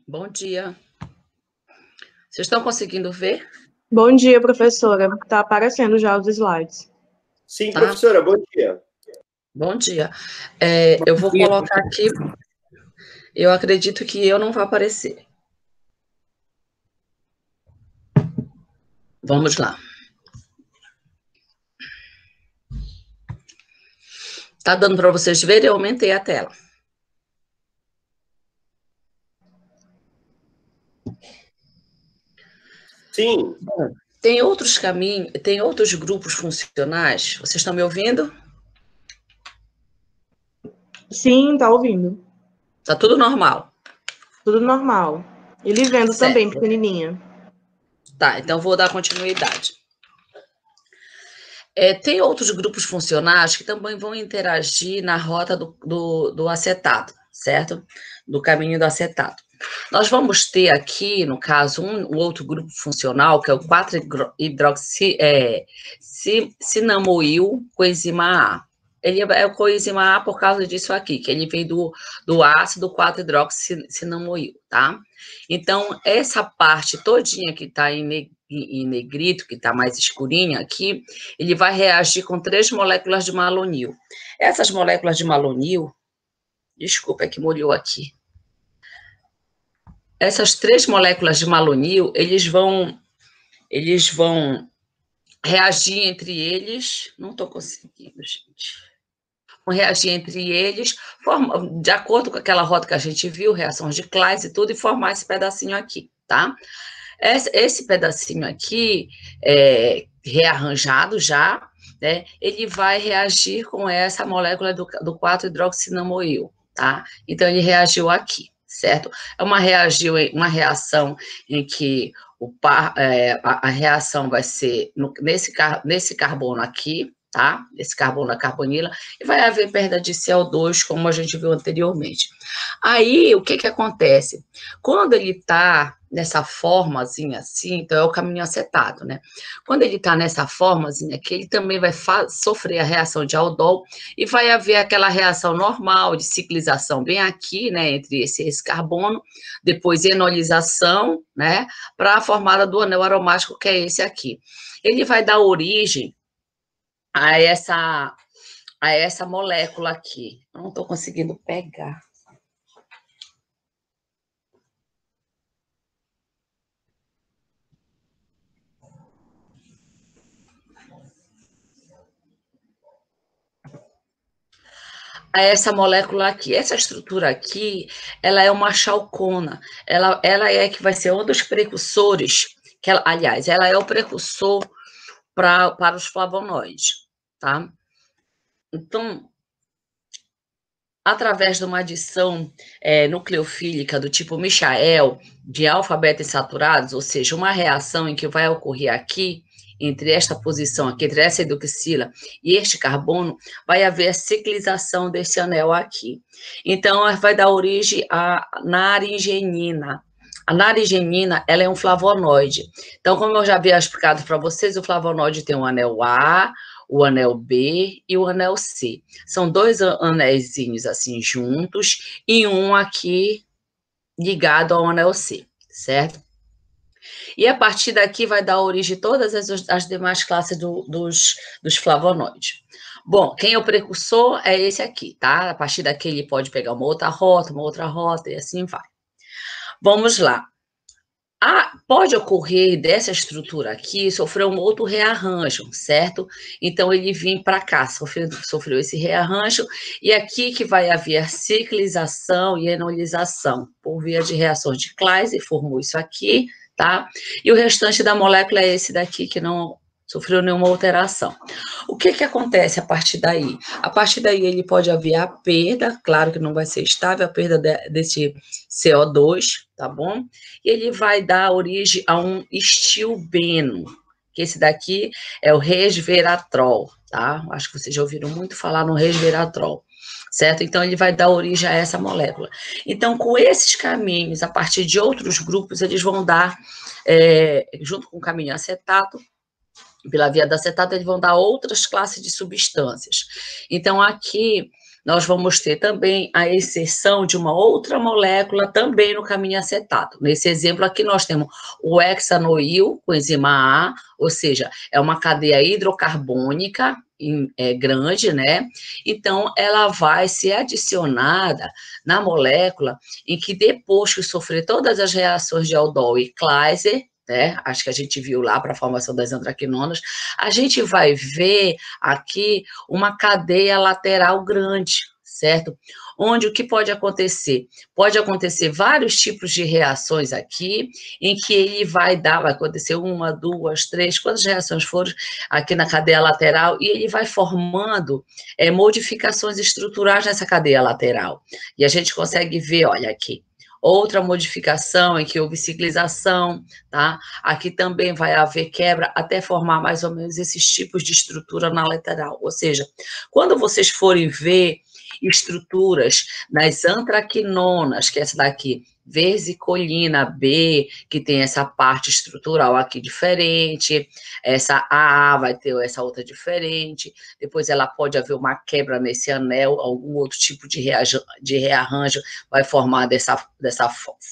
Bom dia. Vocês estão conseguindo ver? Bom dia, professora. Está aparecendo já os slides. Sim, professora, bom dia. Bom dia. Eu vou colocar aqui. Eu acredito que eu não vou aparecer. Vamos lá. Tá dando para vocês verem? Eu aumentei a tela. Sim. Bom, tem outros caminhos, tem outros grupos funcionais. Vocês estão me ouvindo? Sim, está ouvindo. Tá tudo normal? Tudo normal. Ele vendo Certo. também, pequenininha. Tá, então vou dar continuidade. Tem outros grupos funcionais que também vão interagir na rota do acetato, certo? Do caminho do acetato. Nós vamos ter aqui, no caso, um outro grupo funcional, que é o 4-hidroxicinamoil coenzima A. Ele é o coenzima A por causa disso aqui, que ele vem do ácido 4-hidroxicinamoil, tá? Então, essa parte todinha que está em negrito, que está mais escurinha aqui, ele vai reagir com 3 moléculas de malonil. Essas moléculas de malonil, desculpa, é que molhou aqui. Essas 3 moléculas de malonil, eles vão reagir entre eles, não estou conseguindo, gente. Vão reagir entre eles, de acordo com aquela rota que a gente viu, reações de Claise e tudo, e formar esse pedacinho aqui, tá? Esse pedacinho aqui, rearranjado já, né, ele vai reagir com essa molécula do 4-hidroxinamoil, tá? Então, ele reagiu aqui, certo? É uma reação em que a reação vai ser nesse carbono aqui, tá? Esse carbono da carbonila, e vai haver perda de CO2, como a gente viu anteriormente. Aí, o que acontece? Quando ele está nessa formazinha assim, então é o caminho acetato, né? Quando ele está nessa formazinha aqui, ele também vai sofrer a reação de aldol e vai haver aquela reação normal de ciclização bem aqui, né, entre esse carbono, depois enolização, né, para a formada do anel aromático, que é esse aqui. Ele vai dar origem a essa molécula aqui. Eu não estou conseguindo pegar. A essa molécula aqui. Essa estrutura aqui, ela é uma chalcona. Ela é que vai ser um dos precursores, aliás, ela é o precursor para os flavonoides, tá? Então, através de uma adição nucleofílica do tipo Michael, de alfa-beta insaturados, ou seja, uma reação em que vai ocorrer aqui, entre esta posição aqui, entre essa hidroxila e este carbono, vai haver a ciclização desse anel aqui. Então, vai dar origem à naringenina. A naringenina, ela é um flavonoide. Então, como eu já havia explicado para vocês, o flavonoide tem um anel A, o anel B e o anel C. São 2 anéisinhos assim juntos e um aqui ligado ao anel C, certo? E a partir daqui vai dar origem a todas as demais classes dos flavonoides. Bom, quem é o precursor é esse aqui, tá? A partir daqui ele pode pegar uma outra rota e assim vai. Vamos lá. Pode ocorrer dessa estrutura aqui sofrer um outro rearranjo, certo? Então, ele vem para cá, sofreu esse rearranjo, e aqui que vai haver ciclização e enolização, por via de reações de Claise, formou isso aqui, tá? E o restante da molécula é esse daqui, que não sofreu nenhuma alteração. O que acontece a partir daí? A partir daí ele pode haver a perda, claro que não vai ser estável, a perda desse CO2, tá bom? E ele vai dar origem a um estilbeno, que esse daqui é o resveratrol, tá? Acho que vocês já ouviram muito falar no resveratrol, certo? Então, ele vai dar origem a essa molécula. Então, com esses caminhos, a partir de outros grupos, eles vão dar, junto com o caminho acetato, pela via da acetato, eles vão dar outras classes de substâncias. Então, aqui, nós vamos ter também a inserção de uma outra molécula também no caminho acetato. Nesse exemplo aqui, nós temos o hexanoil, coenzima A, ou seja, é uma cadeia hidrocarbônica grande, né? Então, ela vai ser adicionada na molécula em que depois que sofrer todas as reações de Aldol e Kleiser, né? Acho que a gente viu lá para a formação das antraquinonas, a gente vai ver aqui uma cadeia lateral grande, certo? Onde o que pode acontecer? Pode acontecer vários tipos de reações aqui, em que ele vai acontecer 1, 2, 3, quantas reações forem aqui na cadeia lateral, e ele vai formando modificações estruturais nessa cadeia lateral. E a gente consegue ver, olha aqui, outra modificação em que houve ciclização, tá? Aqui também vai haver quebra até formar mais ou menos esses tipos de estrutura na lateral. Ou seja, quando vocês forem ver estruturas nas antraquinonas, que é essa daqui, versicolina B, que tem essa parte estrutural aqui diferente, essa AA vai ter essa outra diferente, depois ela pode haver uma quebra nesse anel, algum outro tipo de rearranjo vai formar dessa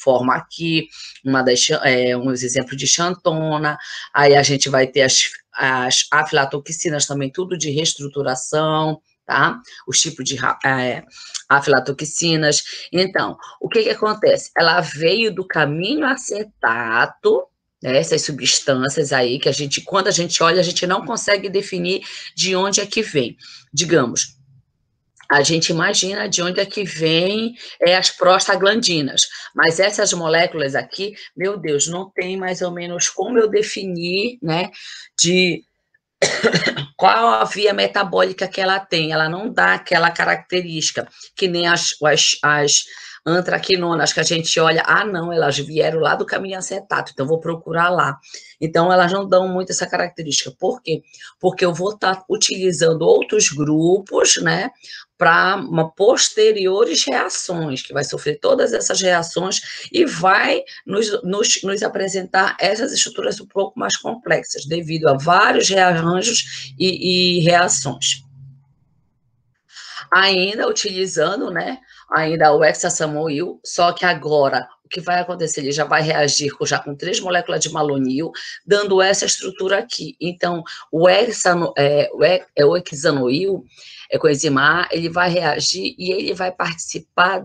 forma aqui, uns exemplos de xantona, aí a gente vai ter as aflatoxinas também, tudo de reestruturação, tá? Os tipos de aflatoxinas. Então, o que acontece? Ela veio do caminho acetato, né, essas substâncias aí, que quando a gente olha, a gente não consegue definir de onde é que vem. Digamos, a gente imagina de onde é que vem as prostaglandinas, mas essas moléculas aqui, meu Deus, não tem mais ou menos como eu definir, né, de qual a via metabólica que ela tem, ela não dá aquela característica, que nem as antraquinonas, que a gente olha, não, elas vieram lá do caminho acetato, então vou procurar lá. Então, elas não dão muito essa característica. Por quê? Porque eu vou estar utilizando outros grupos, né, para posteriores reações, que vai sofrer todas essas reações e vai nos apresentar essas estruturas um pouco mais complexas, devido a vários rearranjos e reações. Ainda utilizando, né, ainda o hexasamoil, só que agora o que vai acontecer? Ele já vai reagir já com 3 moléculas de malonil, dando essa estrutura aqui. Então, o hexanoil, coenzima A, ele vai reagir e ele vai participar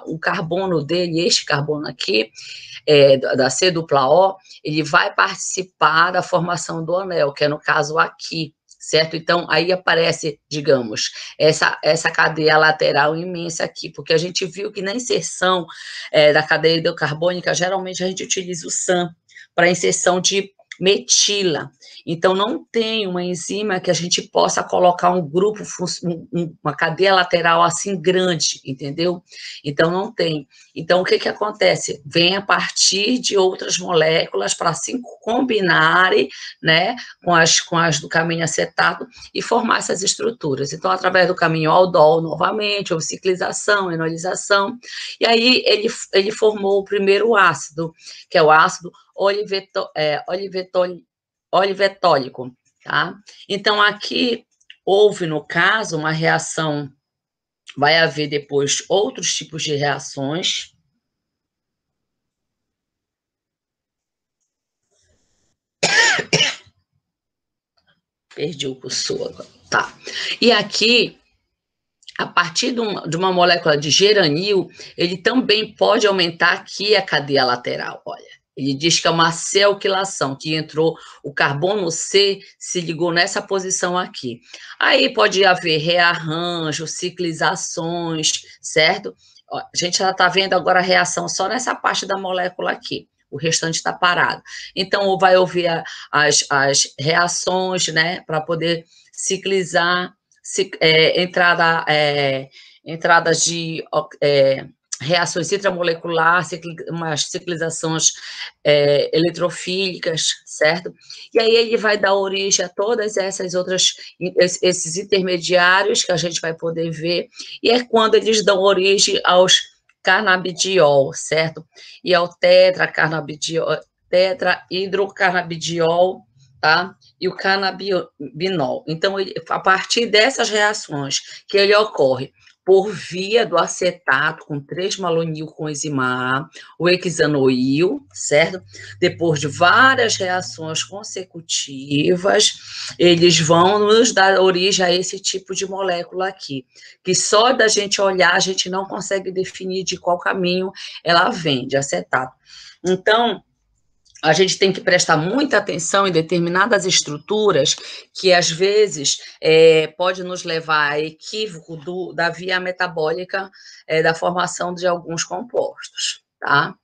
o carbono dele, este carbono aqui, da C-dupla-O, ele vai participar da formação do anel, que é no caso aqui, certo? Então, aí aparece, digamos, essa cadeia lateral imensa aqui, porque a gente viu que na inserção da cadeia hidrocarbônica, geralmente a gente utiliza o SAM para inserção de metila. Então, não tem uma enzima que a gente possa colocar um grupo, uma cadeia lateral assim grande, entendeu? Então, não tem. Então, o que acontece? Vem a partir de outras moléculas para se combinarem, né, com as do caminho acetato e formar essas estruturas. Então, através do caminho aldol, novamente, houve ciclização, enolização, e aí ele formou o primeiro ácido, que é o ácido olivetólico, tá? Então, aqui houve, no caso, uma reação, vai haver depois outros tipos de reações. Perdi o cursor agora, tá. E aqui, a partir de uma molécula de geranil, ele também pode aumentar aqui a cadeia lateral, olha. Ele diz que é uma C-alquilação, que entrou o carbono C, se ligou nessa posição aqui. Aí pode haver rearranjo, ciclizações, certo? Ó, a gente já está vendo agora a reação só nessa parte da molécula aqui. O restante está parado. Então, vai ouvir as reações, né, para poder ciclizar, entradas de reações intramoleculares, umas ciclizações eletrofílicas, certo? E aí ele vai dar origem a todas esses intermediários que a gente vai poder ver, e é quando eles dão origem aos carnabidiol, certo? E ao tetrahidrocarnabidiol, tá? E o cannabinol. Então, a partir dessas reações que ele ocorre por via do acetato com 3-malonil com enzima A, o hexanoil, certo? Depois de várias reações consecutivas, eles vão nos dar origem a esse tipo de molécula aqui, que só da gente olhar, a gente não consegue definir de qual caminho ela vem, de acetato. Então, a gente tem que prestar muita atenção em determinadas estruturas que, às vezes, pode nos levar a equívoco da via metabólica da formação de alguns compostos, tá?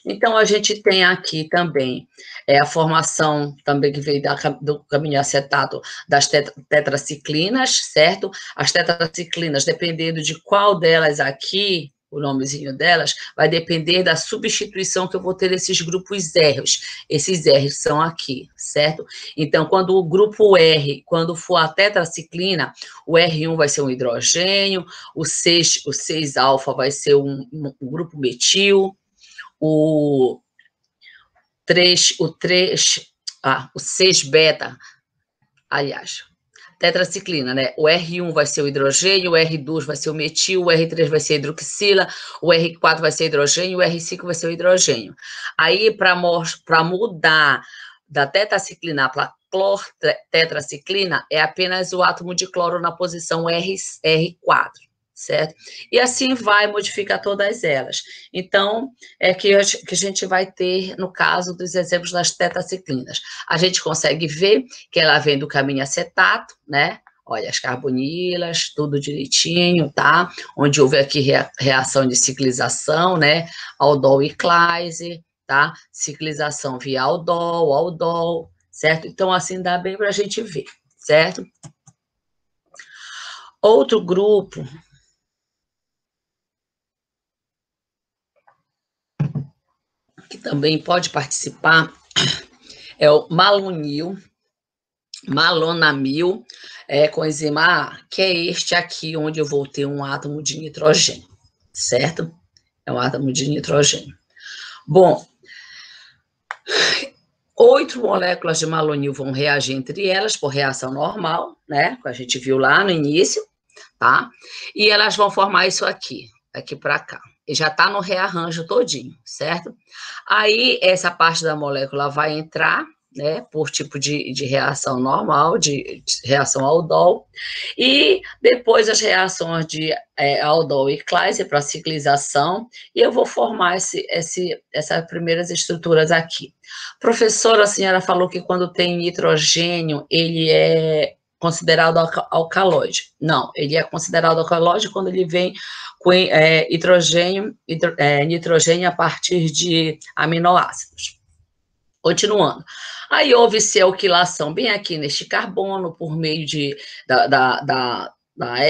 Então, a gente tem aqui também a formação também que veio do caminho acetato das tetraciclinas, certo? As tetraciclinas, dependendo de qual delas aqui, o nomezinho delas, vai depender da substituição que eu vou ter desses grupos R's. Esses R's são aqui, certo? Então, quando o grupo R, quando for a tetraciclina, o R1 vai ser um hidrogênio, o 6-alfa vai ser um grupo metil, o 6-beta, aliás, tetraciclina, né? O R1 vai ser o hidrogênio, o R2 vai ser o metil, o R3 vai ser a hidroxila, o R4 vai ser o hidrogênio, o R5 vai ser o hidrogênio. Aí, para mudar da tetraciclina para clortetraciclina, é apenas o átomo de cloro na posição R4. Certo? E assim vai modificar todas elas. Então, é que a gente vai ter, no caso dos exemplos das tetraciclinas. A gente consegue ver que ela vem do caminho acetato, né? Olha, as carbonilas, tudo direitinho, tá? Onde houve aqui reação de ciclização, né? Aldol e Claise, tá? Ciclização via aldol, certo? Então, assim dá bem para a gente ver, certo? Outro grupo que também pode participar é o malonil, malonamil, com enzima A, que é este aqui, onde eu vou ter um átomo de nitrogênio, certo? É um átomo de nitrogênio. Bom, 8 moléculas de malonil vão reagir entre elas por reação normal, né? Que a gente viu lá no início, tá? E elas vão formar isso aqui para cá. E já está no rearranjo todinho, certo? Aí, essa parte da molécula vai entrar, né, por tipo de reação normal, de reação aldol, e depois as reações de aldol e Claise para ciclização, e eu vou formar essas primeiras estruturas aqui. Professora, a senhora falou que quando tem nitrogênio, ele é considerado alcaloide. Não, ele é considerado alcaloide quando ele vem com nitrogênio a partir de aminoácidos. Continuando. Aí houve-se a alquilação bem aqui neste carbono por meio da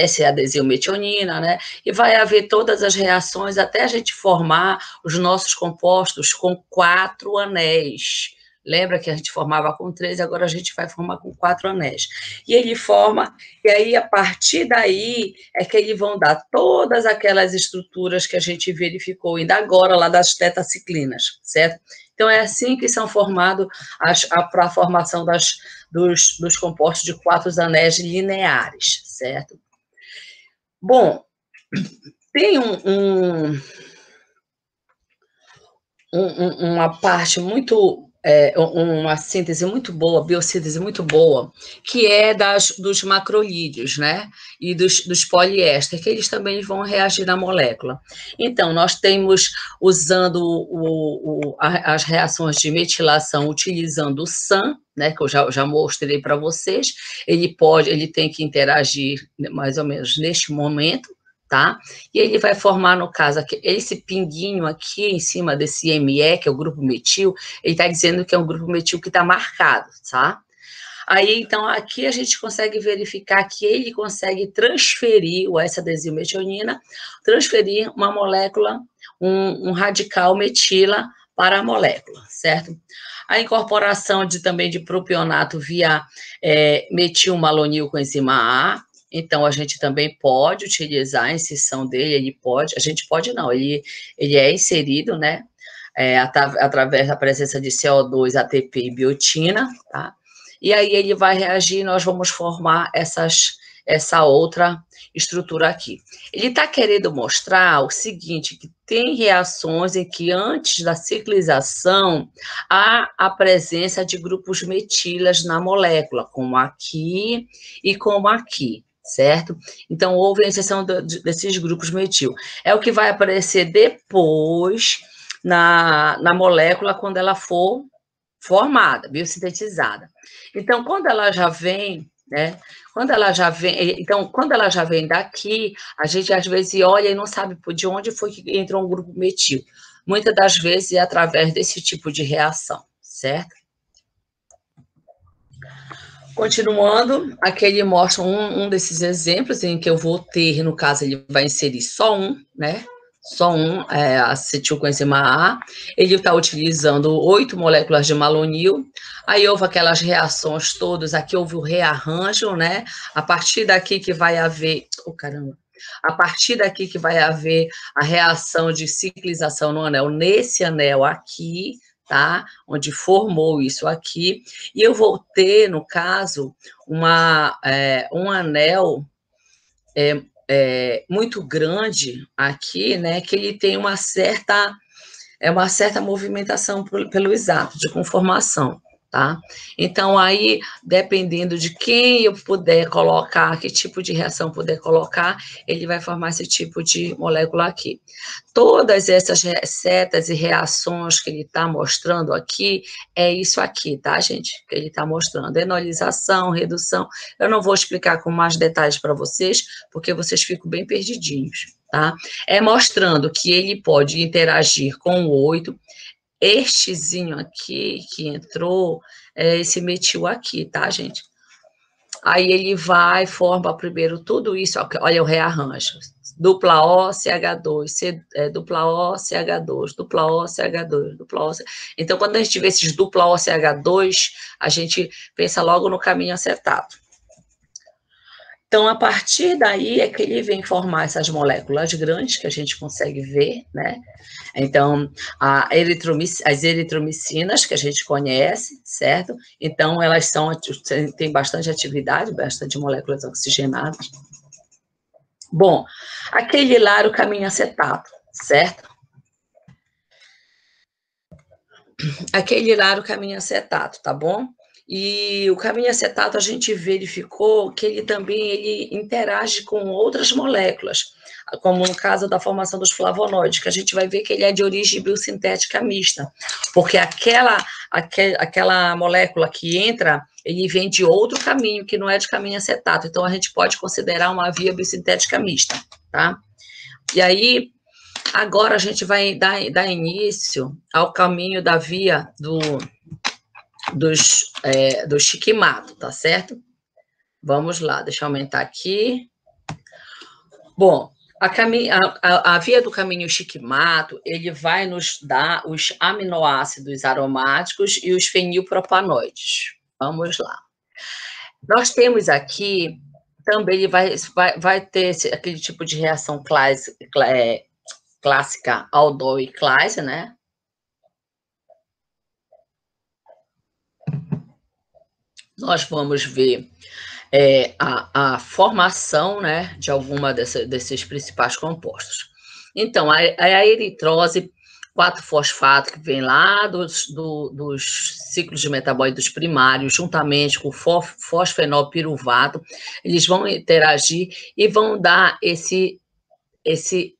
S-adesylmetionina, né? E vai haver todas as reações até a gente formar os nossos compostos com 4 anéis. Lembra que a gente formava com 3, agora a gente vai formar com 4 anéis. E ele forma, e aí a partir daí é que eles vão dar todas aquelas estruturas que a gente verificou ainda agora lá das tetraciclinas, certo? Então é assim que são formados para a formação dos compostos de 4 anéis lineares, certo? Bom, tem uma parte muito... uma síntese muito boa, biossíntese muito boa, que é dos macrolídeos, né? E dos poliéster, que eles também vão reagir na molécula. Então, nós temos, usando as reações de metilação, utilizando o SAN, né? Que eu já mostrei para vocês. Ele tem que interagir mais ou menos neste momento, tá? E ele vai formar, no caso, aqui, esse pinguinho aqui em cima desse ME, que é o grupo metil, ele está dizendo que é um grupo metil que está marcado, tá? Aí, então, aqui a gente consegue verificar que ele consegue transferir o S-adesylmetionina, transferir uma molécula, um radical metila para a molécula, certo? A incorporação também de propionato via metilmalonil com enzima A. Então, a gente também pode utilizar a inserção dele, a gente pode não, ele é inserido, né, através da presença de CO2, ATP e biotina, tá? E aí ele vai reagir, nós vamos formar essa outra estrutura aqui. Ele está querendo mostrar o seguinte, que tem reações em que antes da ciclização há a presença de grupos metilas na molécula, como aqui e como aqui, certo? Então, houve a inserção desses grupos metil. É o que vai aparecer depois na molécula quando ela for formada, biosintetizada. Então, quando ela já vem, né? Quando ela já vem daqui, a gente às vezes olha e não sabe de onde foi que entrou um grupo metil. Muitas das vezes é através desse tipo de reação, certo? Continuando, aqui ele mostra um desses exemplos em que eu vou ter, no caso, ele vai inserir só um, né? Só um, acetilcoenzima A. Ele está utilizando 8 moléculas de malonil. Aí houve aquelas reações todas, aqui houve o rearranjo, né? A partir daqui que vai haver... Oh, caramba! A partir daqui que vai haver a reação de ciclização no anel, nesse anel aqui, tá? Onde formou isso aqui. E eu vou ter, no caso, um anel... muito grande aqui, né, que ele tem uma certa movimentação pelos átomos de conformação, tá? Então, aí, dependendo de quem eu puder colocar, que tipo de reação puder colocar, ele vai formar esse tipo de molécula aqui. Todas essas setas e reações que ele está mostrando aqui, é isso aqui, tá, gente? Que ele está mostrando, enolização, redução. Eu não vou explicar com mais detalhes para vocês, porque vocês ficam bem perdidinhos, tá? É mostrando que ele pode interagir com o 8, estezinho aqui que entrou, esse metil aqui, tá, gente? Aí ele vai, forma primeiro tudo isso, olha o rearranjo. Dupla O, CH2, dupla O, CH2, dupla O, CH2, dupla O. Então, quando a gente vê esses dupla O, CH2, a gente pensa logo no caminho acetado. Então, a partir daí é que ele vem formar essas moléculas grandes que a gente consegue ver, né? Então, as eritromicinas que a gente conhece, certo? Então, elas têm bastante atividade, bastante moléculas oxigenadas. Bom, aquele lá era o caminho acetato, certo? Aquele lá era o caminho acetato, tá bom? E o caminho acetato a gente verificou que ele também interage com outras moléculas, como no caso da formação dos flavonoides, que a gente vai ver que ele é de origem biosintética mista, porque aquela molécula que entra, ele vem de outro caminho, que não é de caminho acetato, então a gente pode considerar uma via biosintética mista, tá? E aí, agora a gente vai dar início ao caminho da via do chiquimato, tá certo? Vamos lá, deixa eu aumentar aqui. Bom, a via do caminho chiquimato, ele vai nos dar os aminoácidos aromáticos e os fenilpropanoides. Vamos lá. Nós temos aqui, também ele vai ter aquele tipo de reação clássica aldol e Claise, né? Nós vamos ver a formação, né, de alguma desses principais compostos. Então, a eritrose 4-fosfato, que vem lá dos ciclos de metabólitos primários, juntamente com o fosfenolpiruvato, eles vão interagir e vão dar esse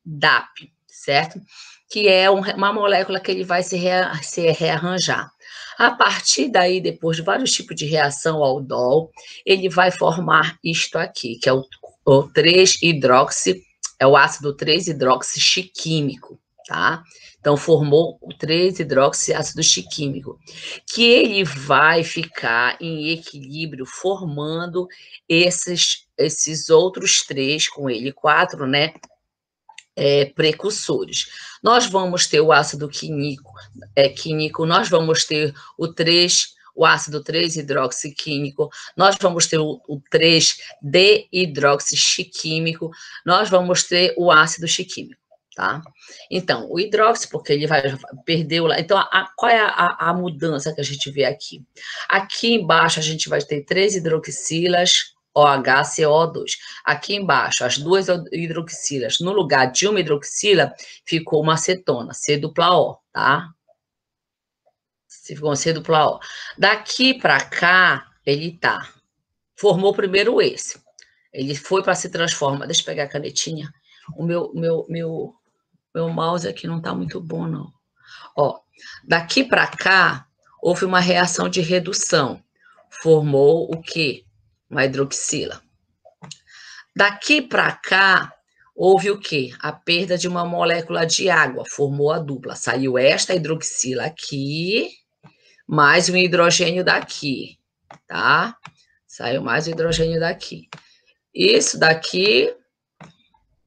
DAP, certo? Que é uma molécula que ele vai se rearranjar. A partir daí, depois de vários tipos de reação ao aldol, ele vai formar isto aqui, que é o 3-hidroxi, é o ácido 3-hidroxi chiquímico, tá? Então, formou o 3-hidroxi ácido chiquímico, que ele vai ficar em equilíbrio formando esses outros 3 com ele, 4, né? Precursores. Nós vamos ter o ácido químico, nós vamos ter o ácido 3-hidroxiquímico, nós vamos ter o 3-deidroxichiquímico, nós vamos ter o ácido chiquímico, tá? Então, o hidroxi, porque ele vai perder o... Então, qual é a mudança que a gente vê aqui? Aqui embaixo a gente vai ter 3 hidroxilas OHCO2. Aqui embaixo, as duas hidroxilas. No lugar de uma hidroxila, ficou uma acetona, C-O, tá? Ficou uma C-O. Daqui para cá, ele tá. Formou primeiro esse. Ele foi para se transformar. Deixa eu pegar a canetinha. O meu mouse aqui não tá muito bom, não. Ó, daqui para cá, houve uma reação de redução. Formou o quê? Uma hidroxila. Daqui para cá, houve o quê? A perda de uma molécula de água. Formou a dupla. Saiu esta hidroxila aqui, mais um hidrogênio daqui, tá? Saiu mais um hidrogênio daqui. Isso daqui,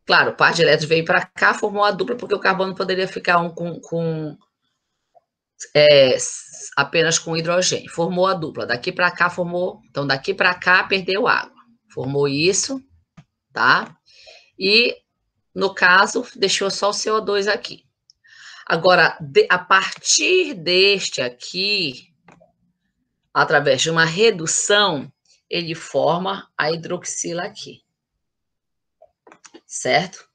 claro, o par de elétrons veio para cá, formou a dupla, porque o carbono poderia ficar apenas com hidrogênio. Formou a dupla. Daqui para cá formou... Então, daqui para cá perdeu água. Formou isso, tá? E, no caso, deixou só o CO2 aqui. Agora, a partir deste aqui, através de uma redução, ele forma a hidroxila aqui. Certo?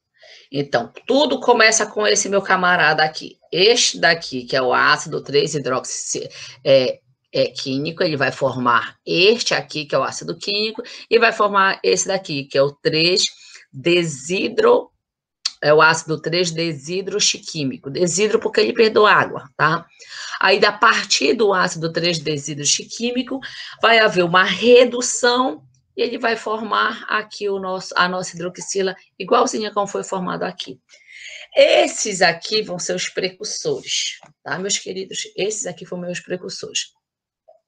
Então, tudo começa com esse meu camarada aqui. Este daqui, que é o ácido 3-hidroxi químico, ele vai formar este aqui, que é o ácido químico, e vai formar esse daqui, que é o 3-desidro, é o ácido 3-desidroxiquímico. Desidro porque ele perdeu água, tá? Aí, a partir do ácido 3-desidroxiquímico, vai haver uma redução e ele vai formar aqui a nossa hidroxila, igualzinha como foi formado aqui. Esses aqui vão ser os precursores, tá, meus queridos? Esses aqui foram meus precursores.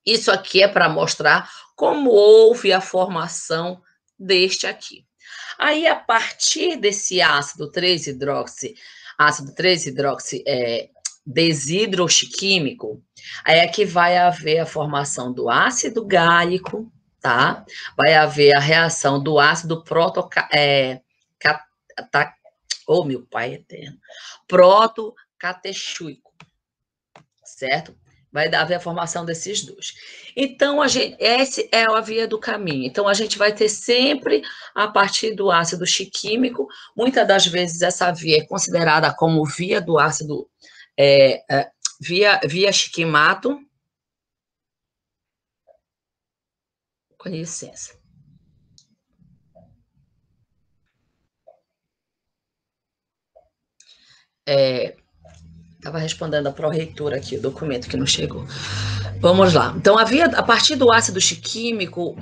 Isso aqui é para mostrar como houve a formação deste aqui. Aí, a partir desse ácido 3-hidroxi, desidroxiquímico, aí é que vai haver a formação do ácido gálico, tá? Vai haver a reação do ácido oh, meu pai eterno, protocatexúico, certo? Vai haver a formação desses dois. Então, essa é a via do caminho. Então, a gente vai ter sempre, a partir do ácido xiquímico, muitas das vezes essa via é considerada como via do ácido, via xiquimato. Com licença. Estava respondendo a pró-reitora aqui, o documento que não chegou. Vamos lá. Então, a partir do ácido xiquímico,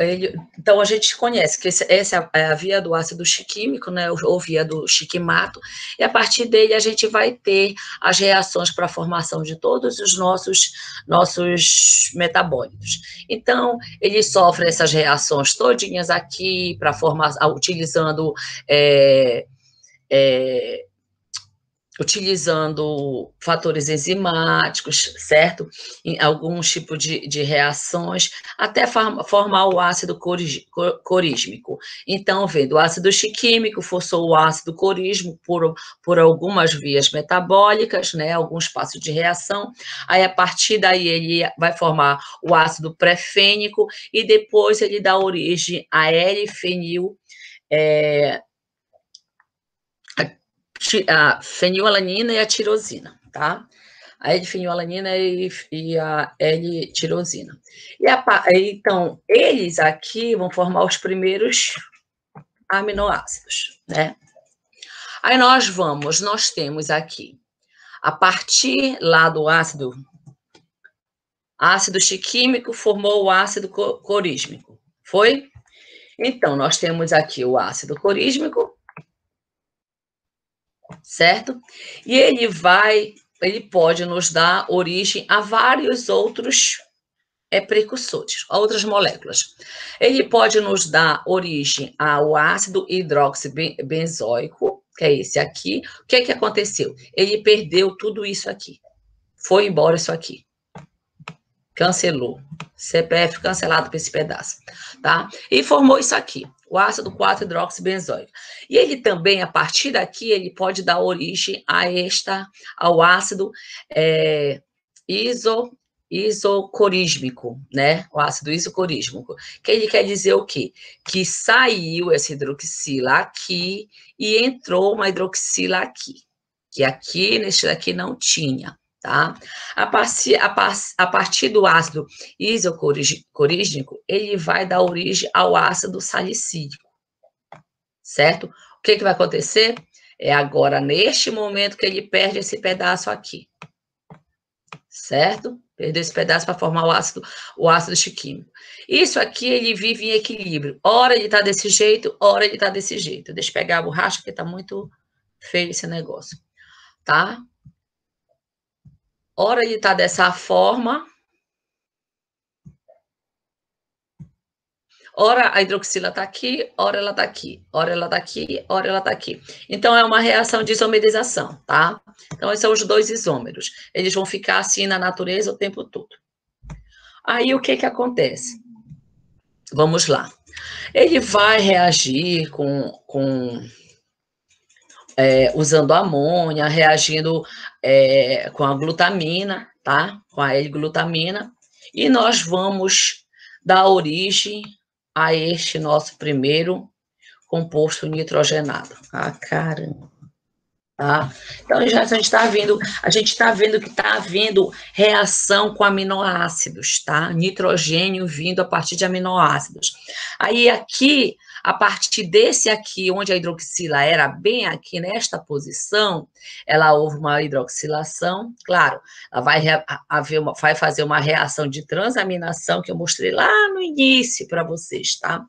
então a gente conhece que essa é a via do ácido xiquímico, né, ou via do xiquimato, e a partir dele a gente vai ter as reações para a formação de todos os nossos metabólitos. Então, ele sofre essas reações todinhas aqui para formar, utilizando fatores enzimáticos, certo? Em alguns tipos de reações, até formar o ácido corísmico. Então, vendo, o ácido xiquímico forçou o ácido corísmico por algumas vias metabólicas, né? Alguns passos de reação. Aí, a partir daí, ele vai formar o ácido pré-fênico e depois ele dá origem a L-fenil, a fenilalanina e a tirosina, tá? A L-fenilalanina e a L-tirosina. Então, eles aqui vão formar os primeiros aminoácidos, né? Aí nós temos aqui, a partir lá do ácido xiquímico, formou o ácido corísmico, foi? Então, nós temos aqui o ácido corísmico, certo? E ele pode nos dar origem a vários outros precursores, a outras moléculas. Ele pode nos dar origem ao ácido hidroxibenzoico, que é esse aqui. O que é que aconteceu? Ele perdeu tudo isso aqui. Foi embora isso aqui. Cancelou. CPF cancelado para esse pedaço, tá? E formou isso aqui, o ácido 4-hidroxibenzoico. E ele também, a partir daqui, ele pode dar origem ao ácido isocorísmico, né? O ácido isocorísmico. Que ele quer dizer o quê? Que saiu essa hidroxila aqui e entrou uma hidroxila aqui. Que aqui, neste daqui, não tinha, tá? A partir do ácido isocorísmico, ele vai dar origem ao ácido salicílico, certo? O que vai acontecer? É agora, neste momento, que ele perde esse pedaço aqui, certo? Perdeu esse pedaço para formar o ácido chiquímico. Isso aqui, ele vive em equilíbrio. Ora ele está desse jeito, ora ele está desse jeito. Deixa eu pegar a borracha, porque está muito feio esse negócio, tá? Ora ele está dessa forma. Ora a hidroxila está aqui, ora ela está aqui, ora ela está aqui, ora ela está aqui. Então, é uma reação de isomerização, tá? Então, esses são os dois isômeros. Eles vão ficar assim na natureza o tempo todo. Aí, o que acontece? Vamos lá. Ele vai reagir usando amônia, reagindo com a glutamina, tá? Com a L-glutamina. E nós vamos dar origem a este nosso primeiro composto nitrogenado. Ah, caramba. Tá? Então, a gente está vendo que está havendo reação com aminoácidos, tá? Nitrogênio vindo a partir de aminoácidos. Aí, aqui, a partir desse aqui, onde a hidroxila era bem aqui nesta posição, ela houve uma hidroxilação, claro, ela vai fazer uma reação de transaminação, que eu mostrei lá no início para vocês, tá?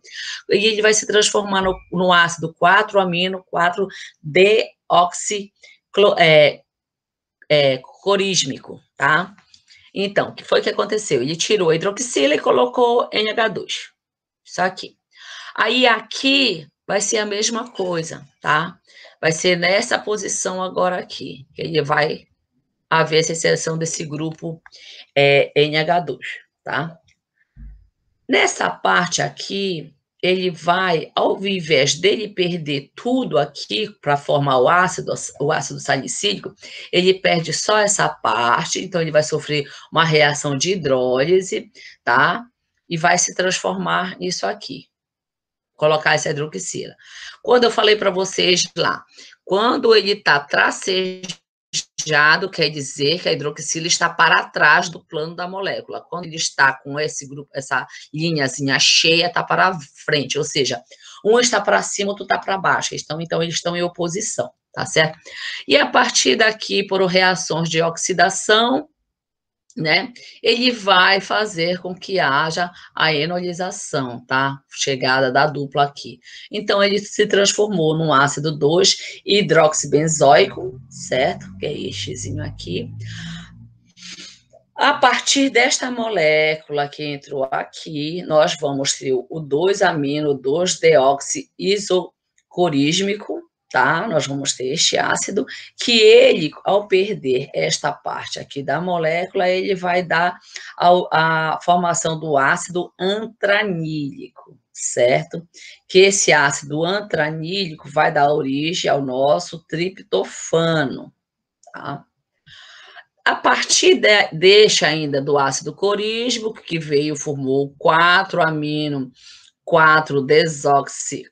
E ele vai se transformar no ácido 4-amino, 4-deoxicorísmico, tá? Então, o que foi que aconteceu? Ele tirou a hidroxila e colocou NH2. Isso aqui. Aí, aqui, vai ser a mesma coisa, tá? Vai ser nessa posição agora aqui, que ele vai haver essa inserção desse grupo NH2, tá? Nessa parte aqui, ele vai, ao invés dele perder tudo aqui para formar o ácido salicílico, ele perde só essa parte, então ele vai sofrer uma reação de hidrólise, tá? E vai se transformar nisso aqui. Colocar essa hidroxila. Quando eu falei para vocês lá, quando ele está tracejado, quer dizer que a hidroxila está para trás do plano da molécula. Quando ele está com esse grupo, essa linhazinha cheia, está para frente, ou seja, um está para cima, outro está para baixo. Então, eles estão em oposição, tá certo? E a partir daqui, por reações de oxidação, né, ele vai fazer com que haja a enolização, tá? Chegada da dupla aqui. Então, ele se transformou num ácido 2-hidroxibenzoico, certo? Que é estezinho aqui. A partir desta molécula que entrou aqui, nós vamos ter o 2-amino 2-deoxiisocorísmico, tá? Nós vamos ter este ácido, que ele, ao perder esta parte aqui da molécula, ele vai dar a formação do ácido antranílico, certo? Que esse ácido antranílico vai dar origem ao nosso triptofano, tá? A partir deste ainda do ácido corísmico, que veio, formou 4-amino 4-desoxi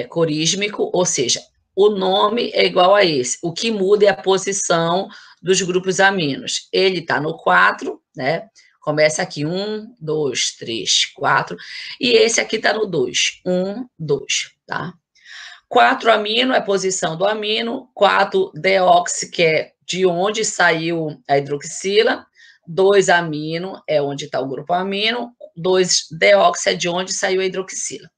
corísmico, ou seja, o nome é igual a esse. O que muda é a posição dos grupos aminos. Ele está no 4, né? Começa aqui, 1, 2, 3, 4. E esse aqui está no 2, 1, 2, tá? 4-amino é a posição do amino, 4-deoxi, que é de onde saiu a hidroxila, 2-amino é onde está o grupo amino, 2-deoxi é de onde saiu a hidroxila.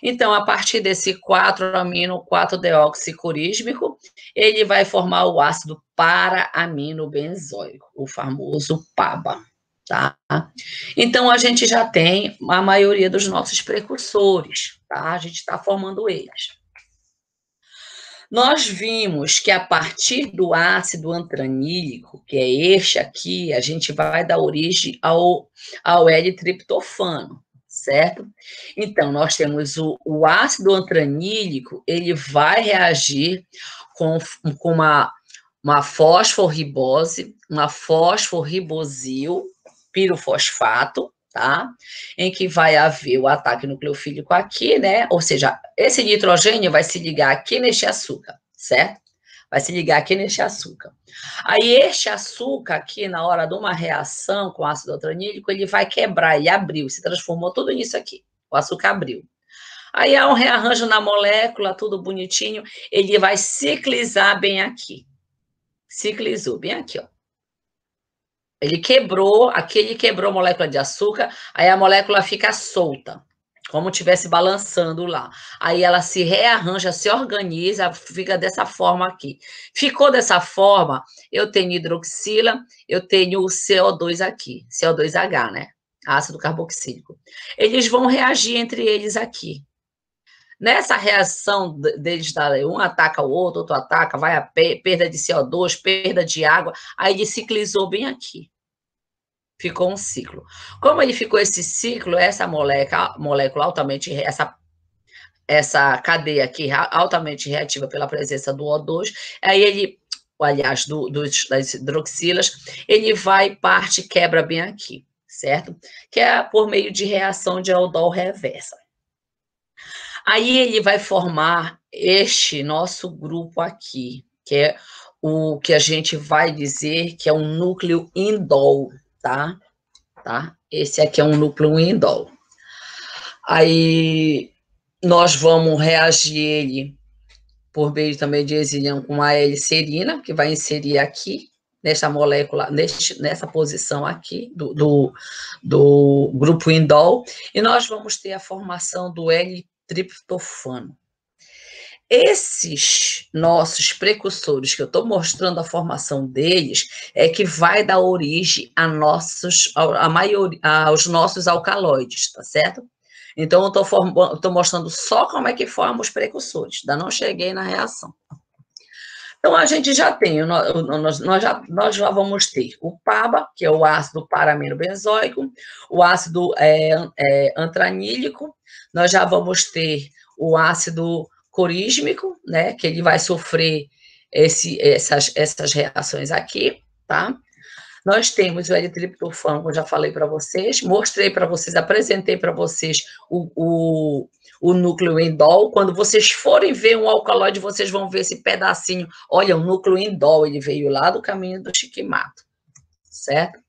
Então, a partir desse 4-amino, 4-deoxicorísmico, ele vai formar o ácido para-aminobenzoico, o famoso PABA, tá? Então, a gente já tem a maioria dos nossos precursores, tá? A gente está formando eles. Nós vimos que a partir do ácido antranílico, que é este aqui, a gente vai dar origem ao L-triptofano, certo? Então, nós temos o ácido antranílico, ele vai reagir com uma fosforribose, uma fosforribosil, pirofosfato, tá? Em que vai haver o ataque nucleofílico aqui, né? Ou seja, esse nitrogênio vai se ligar aqui neste açúcar, certo? Vai se ligar aqui neste açúcar. Aí, este açúcar aqui, na hora de uma reação com ácido altranílico, ele vai quebrar, ele abriu, se transformou tudo nisso aqui. O açúcar abriu. Aí, há um rearranjo na molécula, tudo bonitinho, ele vai ciclizar bem aqui. Ciclizou bem aqui, ó. Ele quebrou, aqui ele quebrou a molécula de açúcar, aí a molécula fica solta, como estivesse balançando lá. Aí ela se rearranja, se organiza, fica dessa forma aqui. Ficou dessa forma, eu tenho hidroxila, eu tenho o CO2 aqui, CO2H, né? Ácido carboxílico. Eles vão reagir entre eles aqui. Nessa reação deles, um ataca o outro ataca, vai a perda de CO2, perda de água, aí ele ciclizou bem aqui. Ficou um ciclo. Como ele ficou esse ciclo, essa molécula altamente, essa cadeia aqui altamente reativa pela presença do O2, aí ele, aliás, das hidroxilas, ele vai, parte, quebra bem aqui, certo? Que é por meio de reação de aldol reversa. Aí ele vai formar este nosso grupo aqui, que é o que a gente vai dizer que é um núcleo indol, tá? Esse aqui é um núcleo indol. Aí nós vamos reagir ele por meio também de exilião com a L-serina, que vai inserir aqui, nessa molécula, nessa posição aqui do grupo indol, e nós vamos ter a formação do L-triptofano. Esses nossos precursores, que eu estou mostrando a formação deles, é que vai dar origem aos nossos alcaloides, tá certo? Então, eu estou mostrando só como é que formam os precursores, ainda não cheguei na reação. Então, a gente já tem, nós já vamos ter o PABA, que é o ácido para-aminobenzoico, o ácido antranílico, nós já vamos ter o ácido corísmico, né, que ele vai sofrer essas reações aqui, tá? Nós temos o L-triptofano, como eu já falei para vocês, mostrei para vocês, apresentei para vocês o núcleo indol. Quando vocês forem ver um alcaloide, vocês vão ver esse pedacinho. Olha, o núcleo indol, ele veio lá do caminho do Shikimato, certo?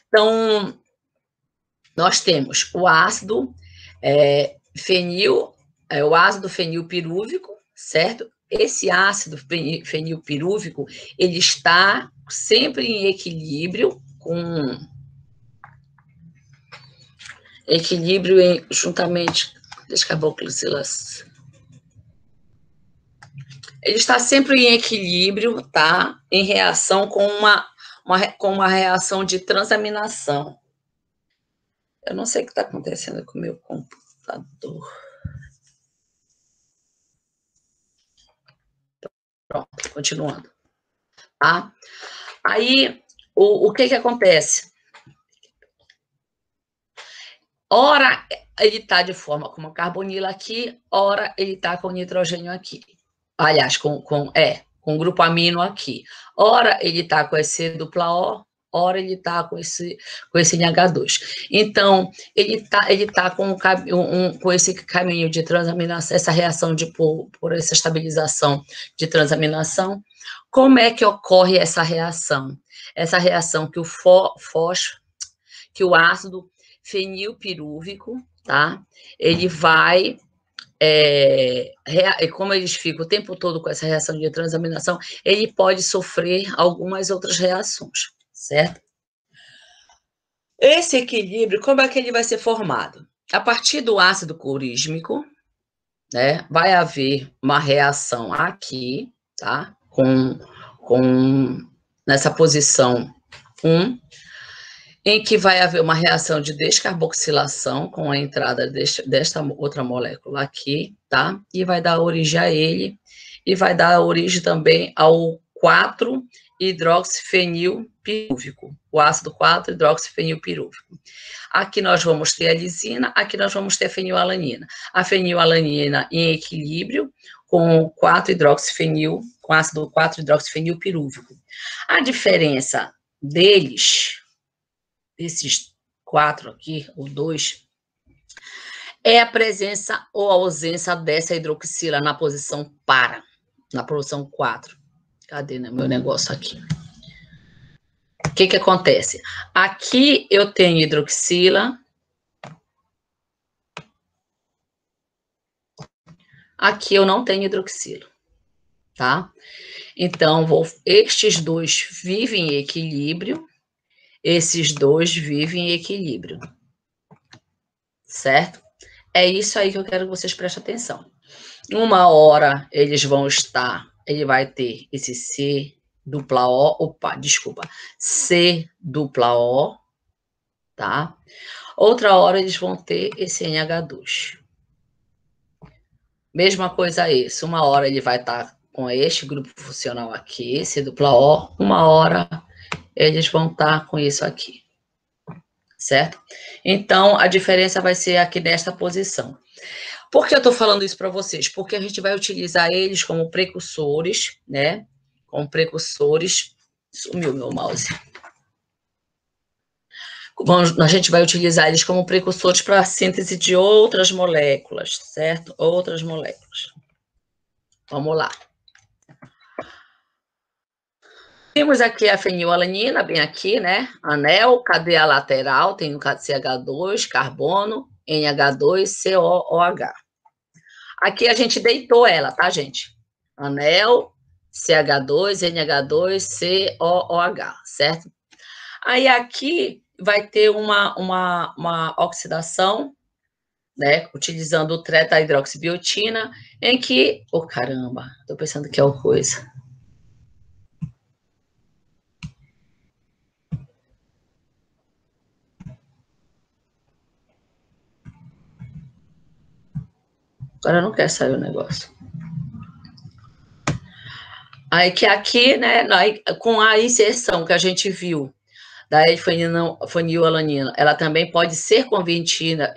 Então, nós temos o ácido o ácido fenilpirúvico, certo? Esse ácido fenilpirúvico, ele está sempre em equilíbrio juntamente descarboxilação. Ele está sempre em equilíbrio, tá? Em reação com uma reação de transaminação. Eu não sei o que está acontecendo com o meu computador. Pronto, continuando. Tá? Aí, o que acontece? Ora, ele está de forma com uma carbonila aqui, ora, ele está com nitrogênio aqui. Aliás, com o grupo amino aqui. Ora, ele está com esse dupla O, ora, ele está com esse NH2. Então, ele tá com esse caminho de transaminação, essa reação por essa estabilização de transaminação. Como é que ocorre essa reação? Essa reação que o ácido fenilpirúvico, tá? Ele vai, como eles ficam o tempo todo com essa reação de transaminação, ele pode sofrer algumas outras reações, certo? Esse equilíbrio, como é que ele vai ser formado? A partir do ácido corísmico, né, vai haver uma reação aqui, tá? Nessa posição 1, em que vai haver uma reação de descarboxilação com a entrada desta outra molécula aqui, tá? E vai dar origem a ele, e vai dar origem também ao 4-hidroxifenilpirúvico, o ácido 4-hidroxifenilpirúvico. Aqui nós vamos ter a lisina, aqui nós vamos ter a fenilalanina. A fenilalanina em equilíbrio com 4-hidroxifenil, com ácido 4-hidroxifenilpirúvico. A diferença deles, desses 4 aqui, ou 2, é a presença ou ausência dessa hidroxila na posição para, na posição 4. Cadê, né, meu negócio aqui? O que acontece? Aqui eu tenho hidroxila. Aqui eu não tenho hidroxila, tá? Então, estes 2 vivem em equilíbrio, esses 2 vivem em equilíbrio, certo? É isso aí que eu quero que vocês prestem atenção. Uma hora eles vão estar, ele vai ter esse C dupla O, C dupla O, tá? Outra hora eles vão ter esse NH2. Mesma coisa isso, uma hora ele vai estar com este grupo funcional aqui, esse dupla O, uma hora eles vão estar com isso aqui, certo? Então, a diferença vai ser aqui nesta posição. Por que eu estou falando isso para vocês? Porque a gente vai utilizar eles como precursores, né? Como precursores. Sumiu meu mouse. A gente vai utilizar eles como precursores para a síntese de outras moléculas, certo? Outras moléculas. Vamos lá. Temos aqui a fenilalanina, bem aqui, né? Anel, cadeia lateral, tem o CH2, carbono, NH2, COOH. Aqui a gente deitou ela, tá, gente? Anel, CH2, NH2, COOH, certo? Aí aqui vai ter uma oxidação, né? Utilizando o treta-hidroxibiotina, em que... Oh, caramba, tô pensando que é o coisa. Agora não quer sair o negócio. Aí que aqui, né, com a inserção que a gente viu da fenilalanina, ela também pode ser convertida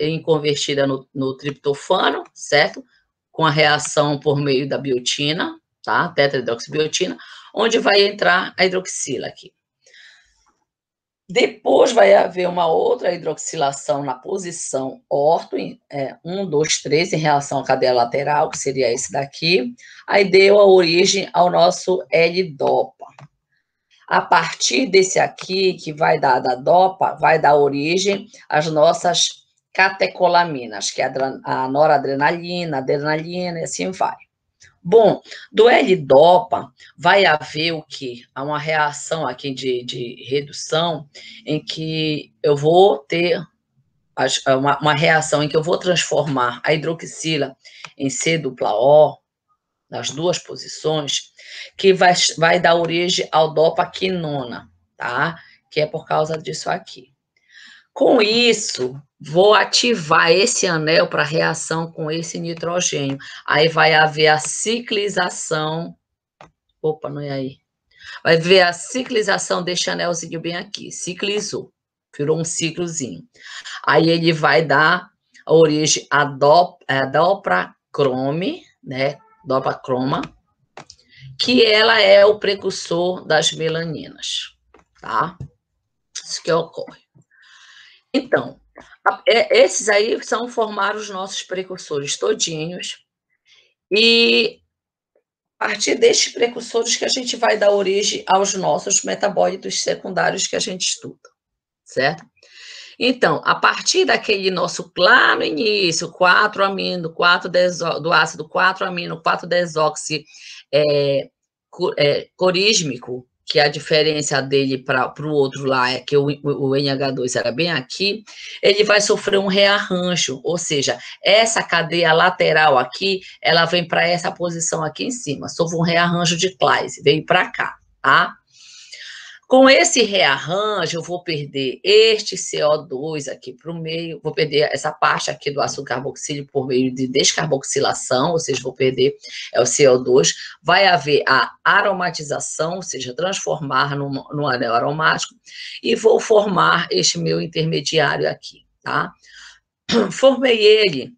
no triptofano, certo? Com a reação por meio da biotina, tá? Tetrahidroxibiotina, onde vai entrar a hidroxila aqui. Depois vai haver uma outra hidroxilação na posição orto, 1, 2, 3, em relação à cadeia lateral, que seria esse daqui. Aí deu a origem ao nosso L-dopa. A partir desse aqui, que vai dar da dopa, vai dar origem às nossas catecolaminas, que é a noradrenalina, adrenalina, e assim vai. Bom, do L-dopa vai haver o quê? Há uma reação aqui de redução em que eu vou ter uma reação em que eu vou transformar a hidroxila em C-dupla-O, nas 2 posições, que vai dar origem ao dopaquinona, tá? Que é por causa disso aqui. Com isso, vou ativar esse anel para reação com esse nitrogênio. Aí vai haver a ciclização. Opa, não é aí. Vai haver a ciclização deste anelzinho bem aqui. Ciclizou. Virou um ciclozinho. Aí ele vai dar a origem a dopacrome, né? Dopacroma, que ela é o precursor das melaninas, tá? Isso que ocorre. Então, esses aí são formar os nossos precursores todinhos, e a partir destes precursores que a gente vai dar origem aos nossos metabólitos secundários que a gente estuda, certo? Então, a partir daquele nosso, lá no início, 4-amino, do ácido 4-amino, 4-desoxi corísmico, que a diferença dele para o outro lá é que o NH2 era bem aqui, ele vai sofrer um rearranjo, ou seja, essa cadeia lateral aqui, ela vem para essa posição aqui em cima, sofre um rearranjo de Claise, veio para cá, tá? Com esse rearranjo, eu vou perder este CO2 aqui para o meio, vou perder essa parte aqui do ácido carboxílico por meio de descarboxilação, ou seja, vou perder o CO2. Vai haver a aromatização, ou seja, transformar num anel aromático, e vou formar este meu intermediário aqui, tá? Formei ele,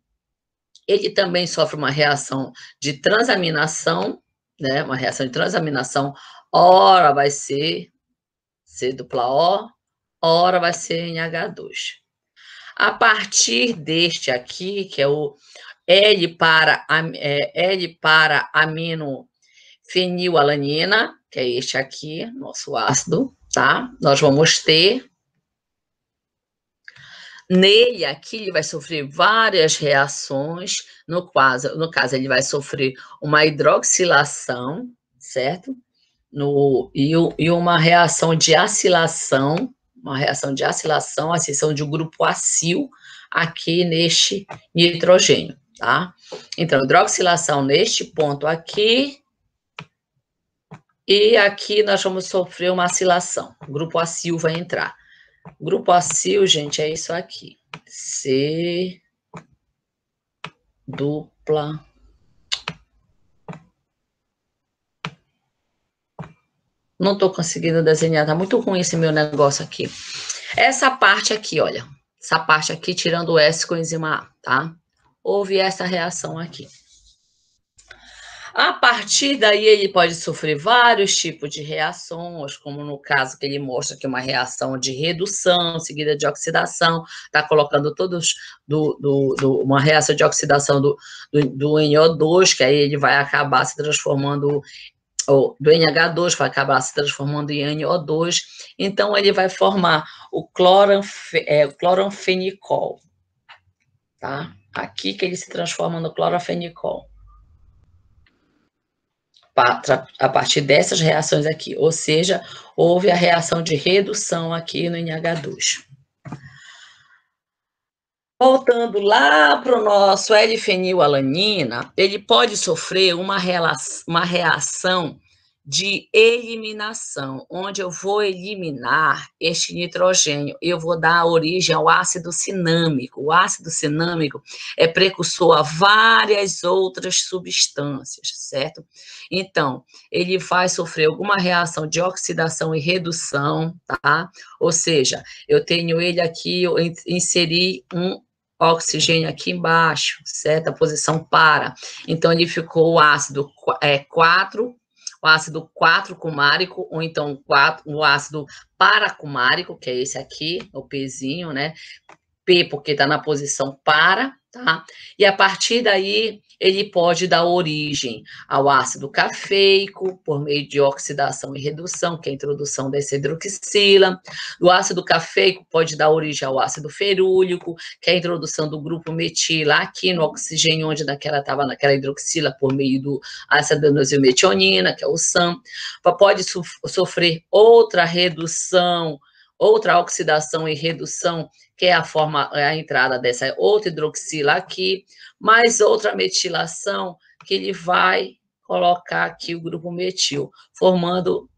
Ele também sofre uma reação de transaminação, né? Uma reação de transaminação, ora vai ser C-O, ora vai ser NH2. A partir deste aqui, que é o L para aminofenilalanina, que é este aqui, nosso ácido, tá? Nós vamos ter. Nele, aqui, ele vai sofrer várias reações. No caso, ele vai sofrer uma hidroxilação, certo? E uma reação de acilação, acilação de um grupo acil aqui neste nitrogênio, tá? Então, hidroxilação neste ponto aqui, e aqui nós vamos sofrer uma acilação. O grupo acil vai entrar. O grupo acil, gente, é isso aqui. C dupla. Não estou conseguindo desenhar, tá muito ruim esse meu negócio aqui. Essa parte aqui, olha. Essa parte aqui, tirando o S com enzima A, tá? Houve essa reação aqui. A partir daí, ele pode sofrer vários tipos de reações, como no caso que ele mostra que uma reação de redução, seguida de oxidação, está colocando todos uma reação de oxidação do NO2, que aí ele vai acabar se transformando, ou do NH2, vai acabar se transformando em NO2, então ele vai formar o cloranfenicol, tá? Aqui que ele se transforma no cloranfenicol. A partir dessas reações aqui, ou seja, houve a reação de redução aqui no NH2. Voltando lá para o nosso L-fenilalanina, ele pode sofrer uma reação de eliminação, onde eu vou eliminar este nitrogênio, eu vou dar origem ao ácido cinâmico. O ácido cinâmico é precursor a várias outras substâncias, certo? Então, ele vai sofrer alguma reação de oxidação e redução, tá? Ou seja, eu tenho ele aqui, eu inseri um oxigênio aqui embaixo, certo? A posição para. Então, ele ficou o ácido 4, o ácido 4-cumárico, ou então o ácido paracumárico, que é esse aqui, o Pzinho, né? P porque está na posição para, tá? E a partir daí, ele pode dar origem ao ácido cafeico, por meio de oxidação e redução, que é a introdução dessa hidroxila. O ácido cafeico pode dar origem ao ácido ferúlico, que é a introdução do grupo metila aqui no oxigênio, onde estava naquela hidroxila, por meio do ácido adenosylmetionina, que é o SAM. Pode sofrer outra redução, outra oxidação e redução, que é a entrada dessa outra hidroxila aqui, mais outra metilação, que ele vai colocar aqui o grupo metil, formando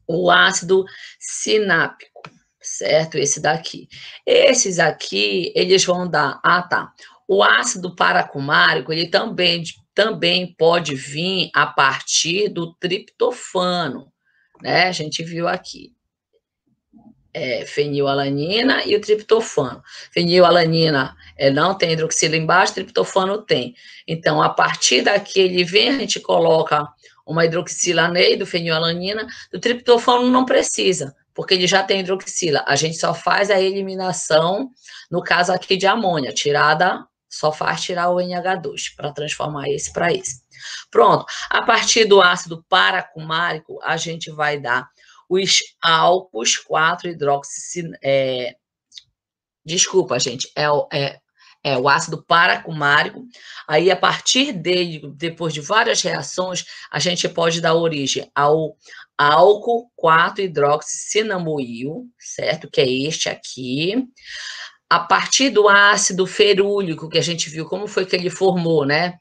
o ácido sinápico, certo? Esse daqui. Esses aqui, eles vão dar... O ácido paracumárico, ele também pode vir a partir do triptofano, né? A gente viu aqui. Fenilalanina e o triptofano. Fenilalanina não tem hidroxila embaixo, triptofano tem. Então, a partir daqui ele vem, a gente coloca uma hidroxila nele, do fenilalanina, do triptofano não precisa, porque ele já tem hidroxila. A gente só faz a eliminação, no caso aqui de amônia, só faz tirar o NH2, para transformar esse para esse. Pronto, a partir do ácido paracumárico, a gente vai dar os álcools 4-hidroxi... desculpa, gente, o ácido paracumárico. Aí, a partir dele, depois de várias reações, a gente pode dar origem ao álcool 4-hidroxicinamoil, certo? Que é este aqui. A partir do ácido ferúlico, que a gente viu como foi que ele formou, né?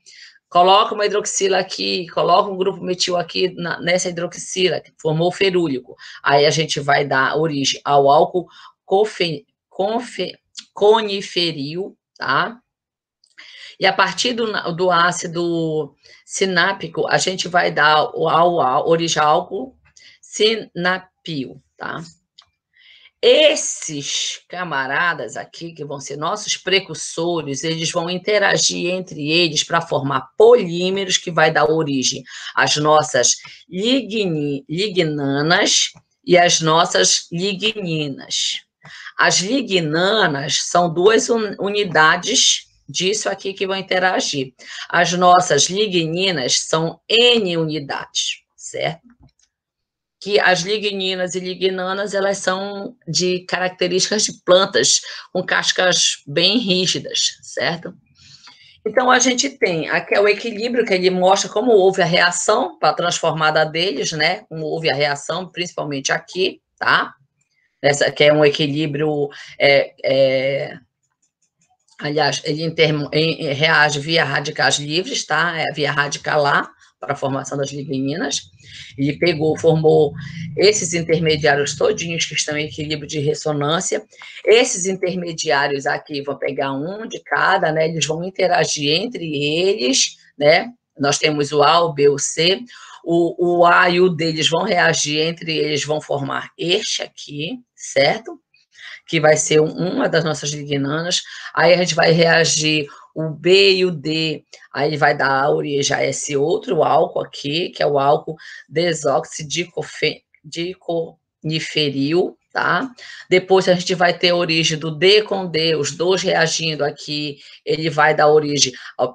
Coloca uma hidroxila aqui, coloca um grupo metil aqui nessa hidroxila, que formou o ferúlico. Aí a gente vai dar origem ao álcool coniferil, tá? E a partir do ácido sinápico, a gente vai dar origem ao álcool sinapil, tá? Esses camaradas aqui, que vão ser nossos precursores, eles vão interagir entre eles para formar polímeros, que vai dar origem às nossas lignanas e às nossas ligninas. As lignanas são duas unidades disso aqui que vão interagir. As nossas ligninas são N unidades, certo? Que as ligninas e lignanas, elas são de características de plantas com cascas bem rígidas, certo? Então, a gente tem aqui o equilíbrio, que ele mostra como houve a reação para a transformada deles, né? Como houve a reação, principalmente aqui, tá? Essa que é um equilíbrio, aliás, ele reage via radicais livres, tá? Via radicalar, para a formação das ligninas. Ele formou esses intermediários todinhos que estão em equilíbrio de ressonância. Esses intermediários aqui vão pegar um de cada, né? Eles vão interagir entre eles, né? Nós temos o A, o B, o C. O A e o D, eles vão reagir entre eles, vão formar este aqui, certo? Que vai ser uma das nossas lignanas. Aí a gente vai reagir o B e o D, aí vai dar origem a esse outro álcool aqui, que é o álcool desoxidiconiferil, tá? Depois a gente vai ter a origem do D com D, os dois reagindo aqui, ele vai dar origem ao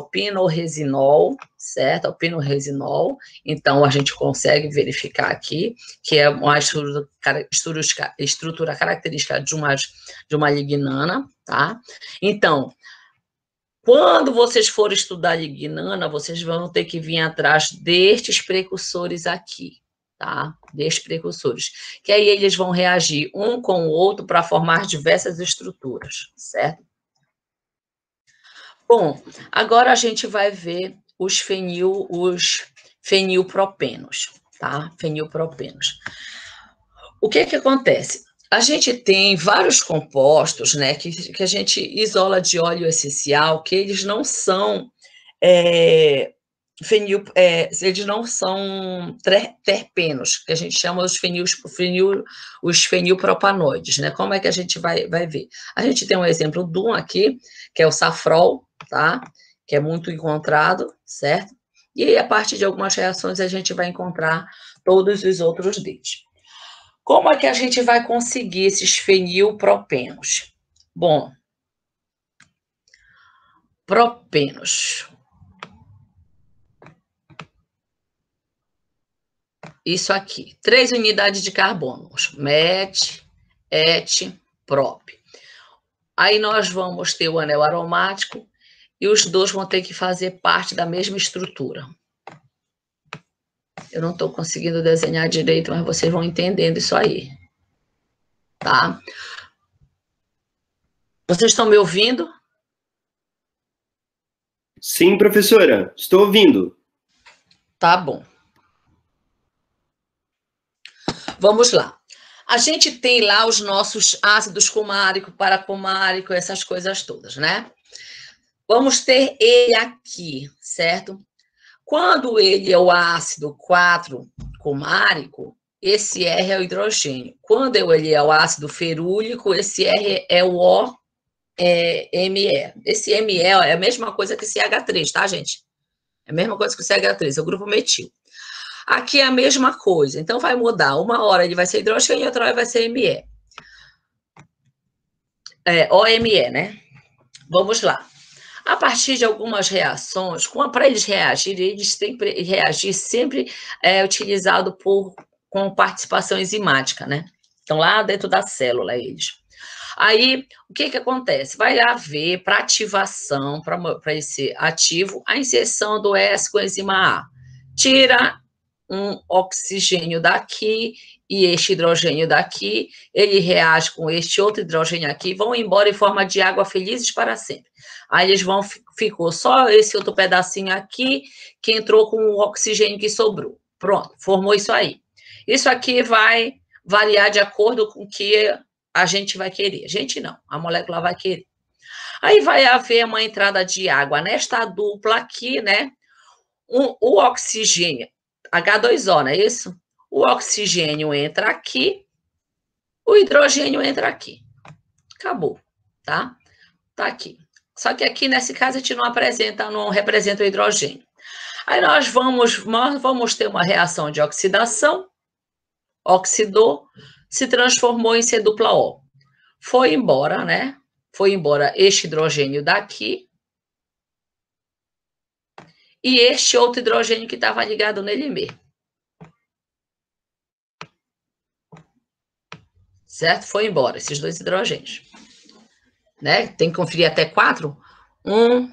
pinoresinol, certo? Ao pinoresinol. Então, a gente consegue verificar aqui que é uma estrutura característica de uma lignana, tá? Então, quando vocês forem estudar lignana, vocês vão ter que vir atrás destes precursores aqui, tá? Destes precursores. Que aí eles vão reagir um com o outro para formar diversas estruturas, certo? Bom, agora a gente vai ver os fenilpropenos, tá? Fenilpropenos. O que acontece? A gente tem vários compostos, né, que a gente isola de óleo essencial, que eles não são eles não são terpenos, que a gente chama os fenilpropanoides, né? Como é que a gente vai ver? A gente tem um exemplo de um aqui, que é o safrol, tá? Que é muito encontrado, certo? E aí, a partir de algumas reações, a gente vai encontrar todos os outros deles. Como é que a gente vai conseguir esses fenilpropenos? Bom, propenos. Isso aqui, 3 unidades de carbono, met, et, prop. Aí nós vamos ter o anel aromático e os dois vão ter que fazer parte da mesma estrutura. Eu não estou conseguindo desenhar direito, mas vocês vão entendendo isso aí. Tá? Vocês estão me ouvindo? Sim, professora. Estou ouvindo. Tá bom. Vamos lá. A gente tem lá os nossos ácidos cumárico, paracumárico, essas coisas todas, né? Vamos ter ele aqui, certo? Quando ele é o ácido 4-cumárico, esse R é o hidrogênio. Quando ele é o ácido ferúlico, esse R é o ME. Esse ME é a mesma coisa que CH3, tá, gente? É a mesma coisa que o CH3, é o grupo metil. Aqui é a mesma coisa, então vai mudar. Uma hora ele vai ser hidrogênio, outra hora vai ser ME. OME, né? Vamos lá. A partir de algumas reações, para eles reagirem, eles têm que reagir sempre utilizado com participação enzimática, né? Estão lá dentro da célula, eles. Aí, o que acontece? Vai haver, para ativação, para esse ativo, a inserção do S com a enzima A. Tira um oxigênio daqui e este hidrogênio daqui, ele reage com este outro hidrogênio aqui, vão embora em forma de água felizes para sempre. Aí eles ficou só esse outro pedacinho aqui, que entrou com o oxigênio que sobrou. Pronto, formou isso aí. Isso aqui vai variar de acordo com o que a gente vai querer. A gente não, a molécula vai querer. Aí vai haver uma entrada de água nesta dupla aqui, né? O oxigênio, H2O, não é isso? O oxigênio entra aqui O hidrogênio entra aqui. Acabou, tá? Tá aqui. Só que aqui, nesse caso, a gente não representa o hidrogênio. Aí nós vamos ter uma reação de oxidação, oxidou, se transformou em C-dupla-O. Foi embora, né? Foi embora este hidrogênio daqui e este outro hidrogênio que estava ligado nele mesmo. Certo? Foi embora, esses dois hidrogênios. Né? Tem que conferir até 4. 1,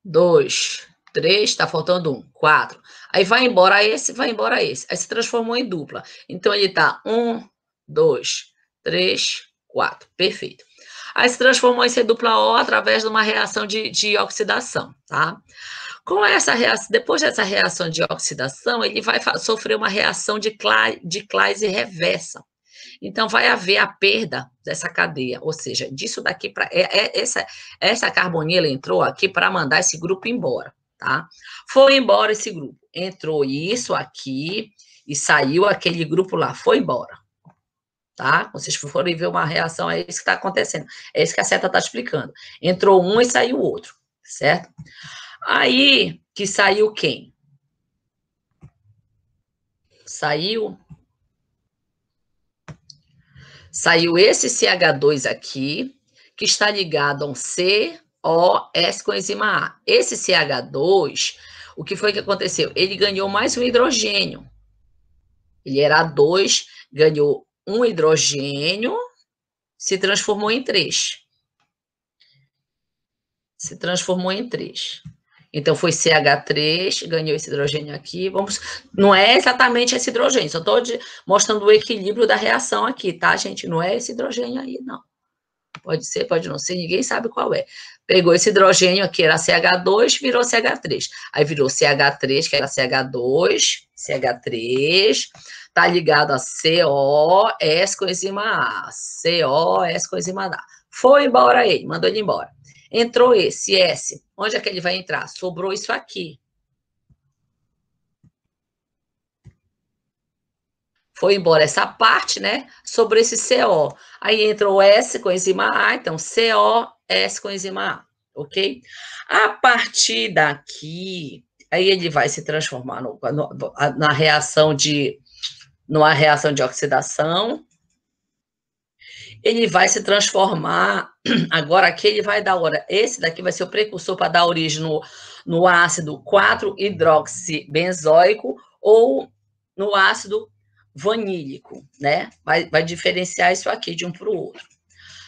2, 3, está faltando 1, 4. Aí vai embora esse, vai embora esse. Aí se transformou em dupla. Então, ele está 1, 2, 3, 4. Perfeito. Aí se transformou em C-dupla-O através de uma reação de oxidação, tá? Com essa reação, depois dessa reação de oxidação, ele vai sofrer uma reação de Claise reversa. Então, vai haver a perda dessa cadeia, ou seja, disso daqui para essa carbonila entrou aqui para mandar esse grupo embora, tá? Foi embora esse grupo, entrou isso aqui e saiu aquele grupo lá, foi embora, tá? Vocês forem ver uma reação, é isso que está acontecendo, é isso que a seta está explicando. Entrou um e saiu o outro, certo? Aí que saiu quem? Saiu esse CH2 aqui, que está ligado a um COS com enzima A. Esse CH2, o que foi que aconteceu? Ele ganhou mais um hidrogênio. Ele era 2, ganhou um hidrogênio, se transformou em 3. Se transformou em 3. Então, foi CH3, ganhou esse hidrogênio aqui. Não é exatamente esse hidrogênio, só estou mostrando o equilíbrio da reação aqui, tá, gente? Não é esse hidrogênio aí, não. Pode ser, pode não ser, ninguém sabe qual é. Pegou esse hidrogênio aqui, era CH2, virou CH3. Aí virou CH3, que era CH2, CH3, tá ligado a COS com enzima A. COS com enzima A. Foi embora ele, mandou ele embora. Entrou esse S. Onde é que ele vai entrar? Sobrou isso aqui. Foi embora essa parte, né? Sobrou esse CO. Aí entrou o S com enzima A, então COS com enzima A, ok? A partir daqui, aí ele vai se transformar numa reação de oxidação. Ele vai se transformar, agora aqui ele vai dar, esse daqui vai ser o precursor para dar origem no ácido 4-hidroxibenzoico ou no ácido vanílico, né? Vai diferenciar isso aqui de um para o outro.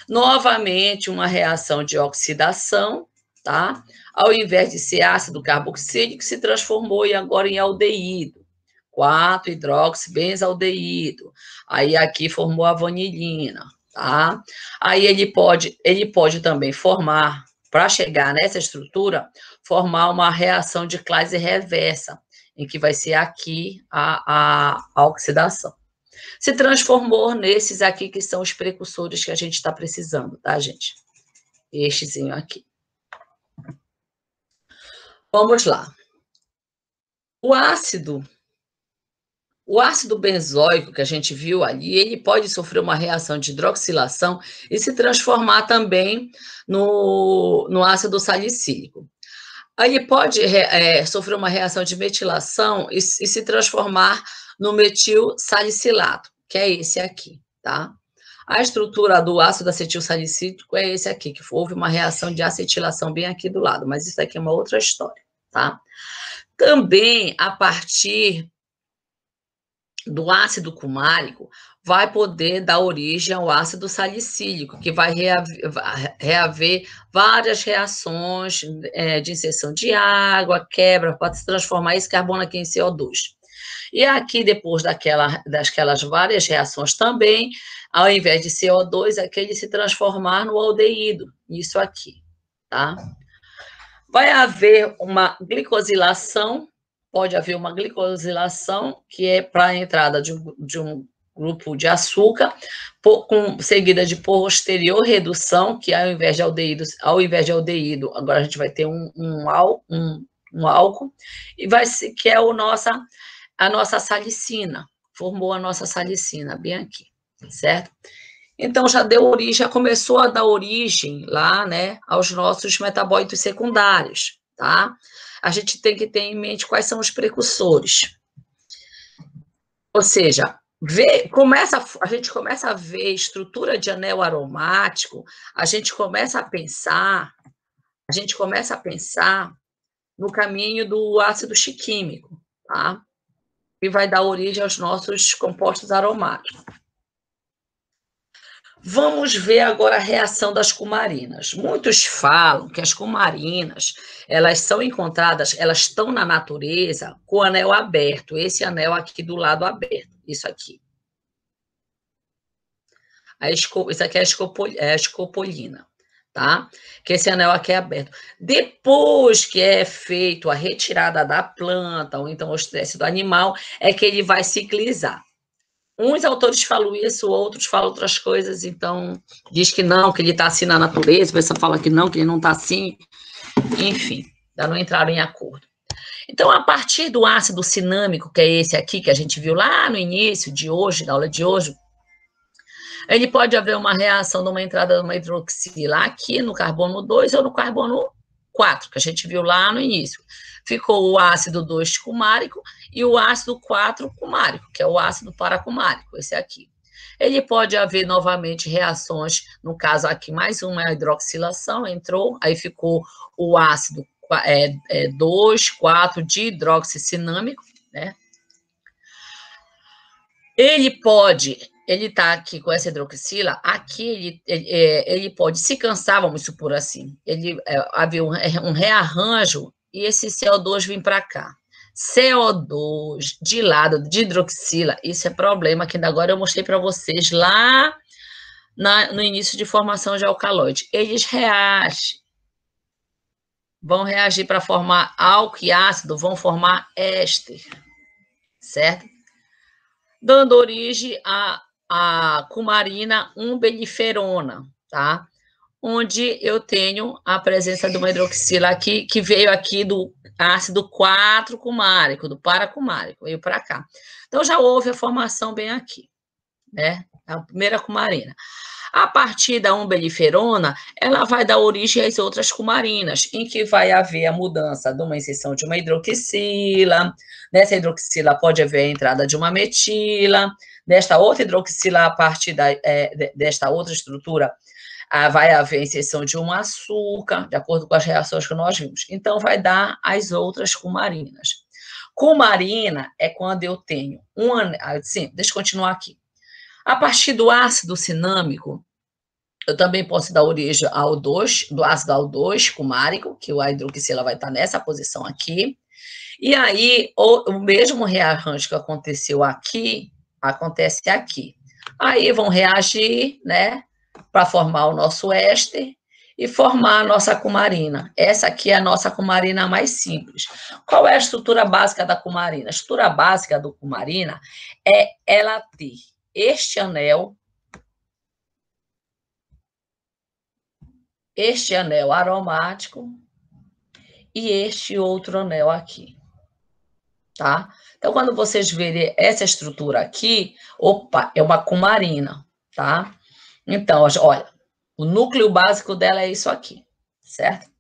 Novamente, uma reação de oxidação, tá? Ao invés de ser ácido carboxílico, se transformou agora em aldeído. 4-hidroxibenzoaldeído. Aí aqui formou a vanilina. Tá? Aí ele pode também formar, para chegar nessa estrutura, formar uma reação de Claise reversa, em que vai ser aqui a oxidação. Se transformou nesses aqui que são os precursores que a gente está precisando, tá, gente? Estezinho aqui. Vamos lá. O ácido benzoico que a gente viu ali, ele pode sofrer uma reação de hidroxilação e se transformar também no ácido salicílico. Aí ele pode sofrer uma reação de metilação e se transformar no metil salicilato, que é esse aqui, tá? A estrutura do ácido acetil salicílico é esse aqui, que houve uma reação de acetilação bem aqui do lado, mas isso aqui é uma outra história, tá? Também, a partir do ácido cumárico, vai poder dar origem ao ácido salicílico, que vai reaver várias reações de inserção de água, quebra, pode se transformar esse carbono aqui em CO2. E aqui, depois daquelas várias reações também, ao invés de CO2, aquele se transformar no aldeído, isso aqui, tá? Vai haver uma glicosilação, pode haver uma glicosilação, que é para a entrada de um grupo de açúcar, seguida de posterior redução, que ao invés de aldeído, agora a gente vai ter um álcool, e que é a nossa salicina, formou a nossa salicina, bem aqui, certo? Então, já deu origem, já começou a dar origem lá, né, aos nossos metabólitos secundários, tá? A gente tem que ter em mente quais são os precursores. Ou seja, a gente começa a ver estrutura de anel aromático, a gente começa a pensar no caminho do ácido chiquímico, tá? Que vai dar origem aos nossos compostos aromáticos. Vamos ver agora a reação das cumarinas. Muitos falam que as cumarinas, elas são encontradas, elas estão na natureza com o anel aberto, esse anel aqui do lado aberto, isso aqui. Isso aqui é a escopolina, tá? Que esse anel aqui é aberto. Depois que é feito a retirada da planta, ou então o estresse do animal, é que ele vai ciclizar. Uns autores falam isso, outros falam outras coisas, então diz que não, que ele está assim na natureza, a pessoa fala que ele não está assim, enfim, ainda não entraram em acordo. Então, a partir do ácido cinâmico, que é esse aqui, que a gente viu lá no início de hoje, na aula de hoje, ele pode haver uma reação de uma entrada de uma hidroxila aqui no carbono 2 ou no carbono 4, que a gente viu lá no início. Ficou o ácido 2 cumárico e o ácido 4 cumárico, que é o ácido paracumárico, esse aqui. Ele pode haver novamente reações, no caso aqui, mais uma hidroxilação, entrou, aí ficou o ácido 2, 4 de hidroxicinâmico, né? Ele está aqui com essa hidroxila, aqui ele pode se cansar, vamos supor assim, havia um rearranjo e esse CO2 vem para cá. CO2 de lado de hidroxila, isso é problema que ainda agora eu mostrei para vocês lá no início de formação de alcaloide. Eles vão reagir para formar álcool e ácido, vão formar éster, certo? Dando origem a cumarina umbelliferona, tá? Onde eu tenho a presença de uma hidroxila aqui, que veio aqui do ácido 4 cumárico, do paracumárico, veio para cá. Então, já houve a formação bem aqui, né? A primeira cumarina. A partir da umbelliferona, ela vai dar origem às outras cumarinas, em que vai haver a mudança de uma inserção de uma hidroxila, nessa hidroxila pode haver a entrada de uma metila, desta outra hidroxila, a partir desta outra estrutura, vai haver a inserção de um açúcar, de acordo com as reações que nós vimos. Então, vai dar as outras cumarinas. Cumarina é quando eu tenho sim, deixa eu continuar aqui. A partir do ácido cinâmico, eu também posso dar origem ao do ácido aldose cumárico, que a hidroxila vai estar nessa posição aqui. E aí, o mesmo rearranjo que aconteceu aqui, acontece aqui. Aí vão reagir, né, para formar o nosso éster e formar a nossa cumarina. Essa aqui é a nossa cumarina mais simples. Qual é a estrutura básica da cumarina? A estrutura básica do cumarina é ela ter este anel aromático e este outro anel aqui, tá? Então, quando vocês verem essa estrutura aqui, opa, é uma cumarina, tá? Então, olha, o núcleo básico dela é isso aqui, certo?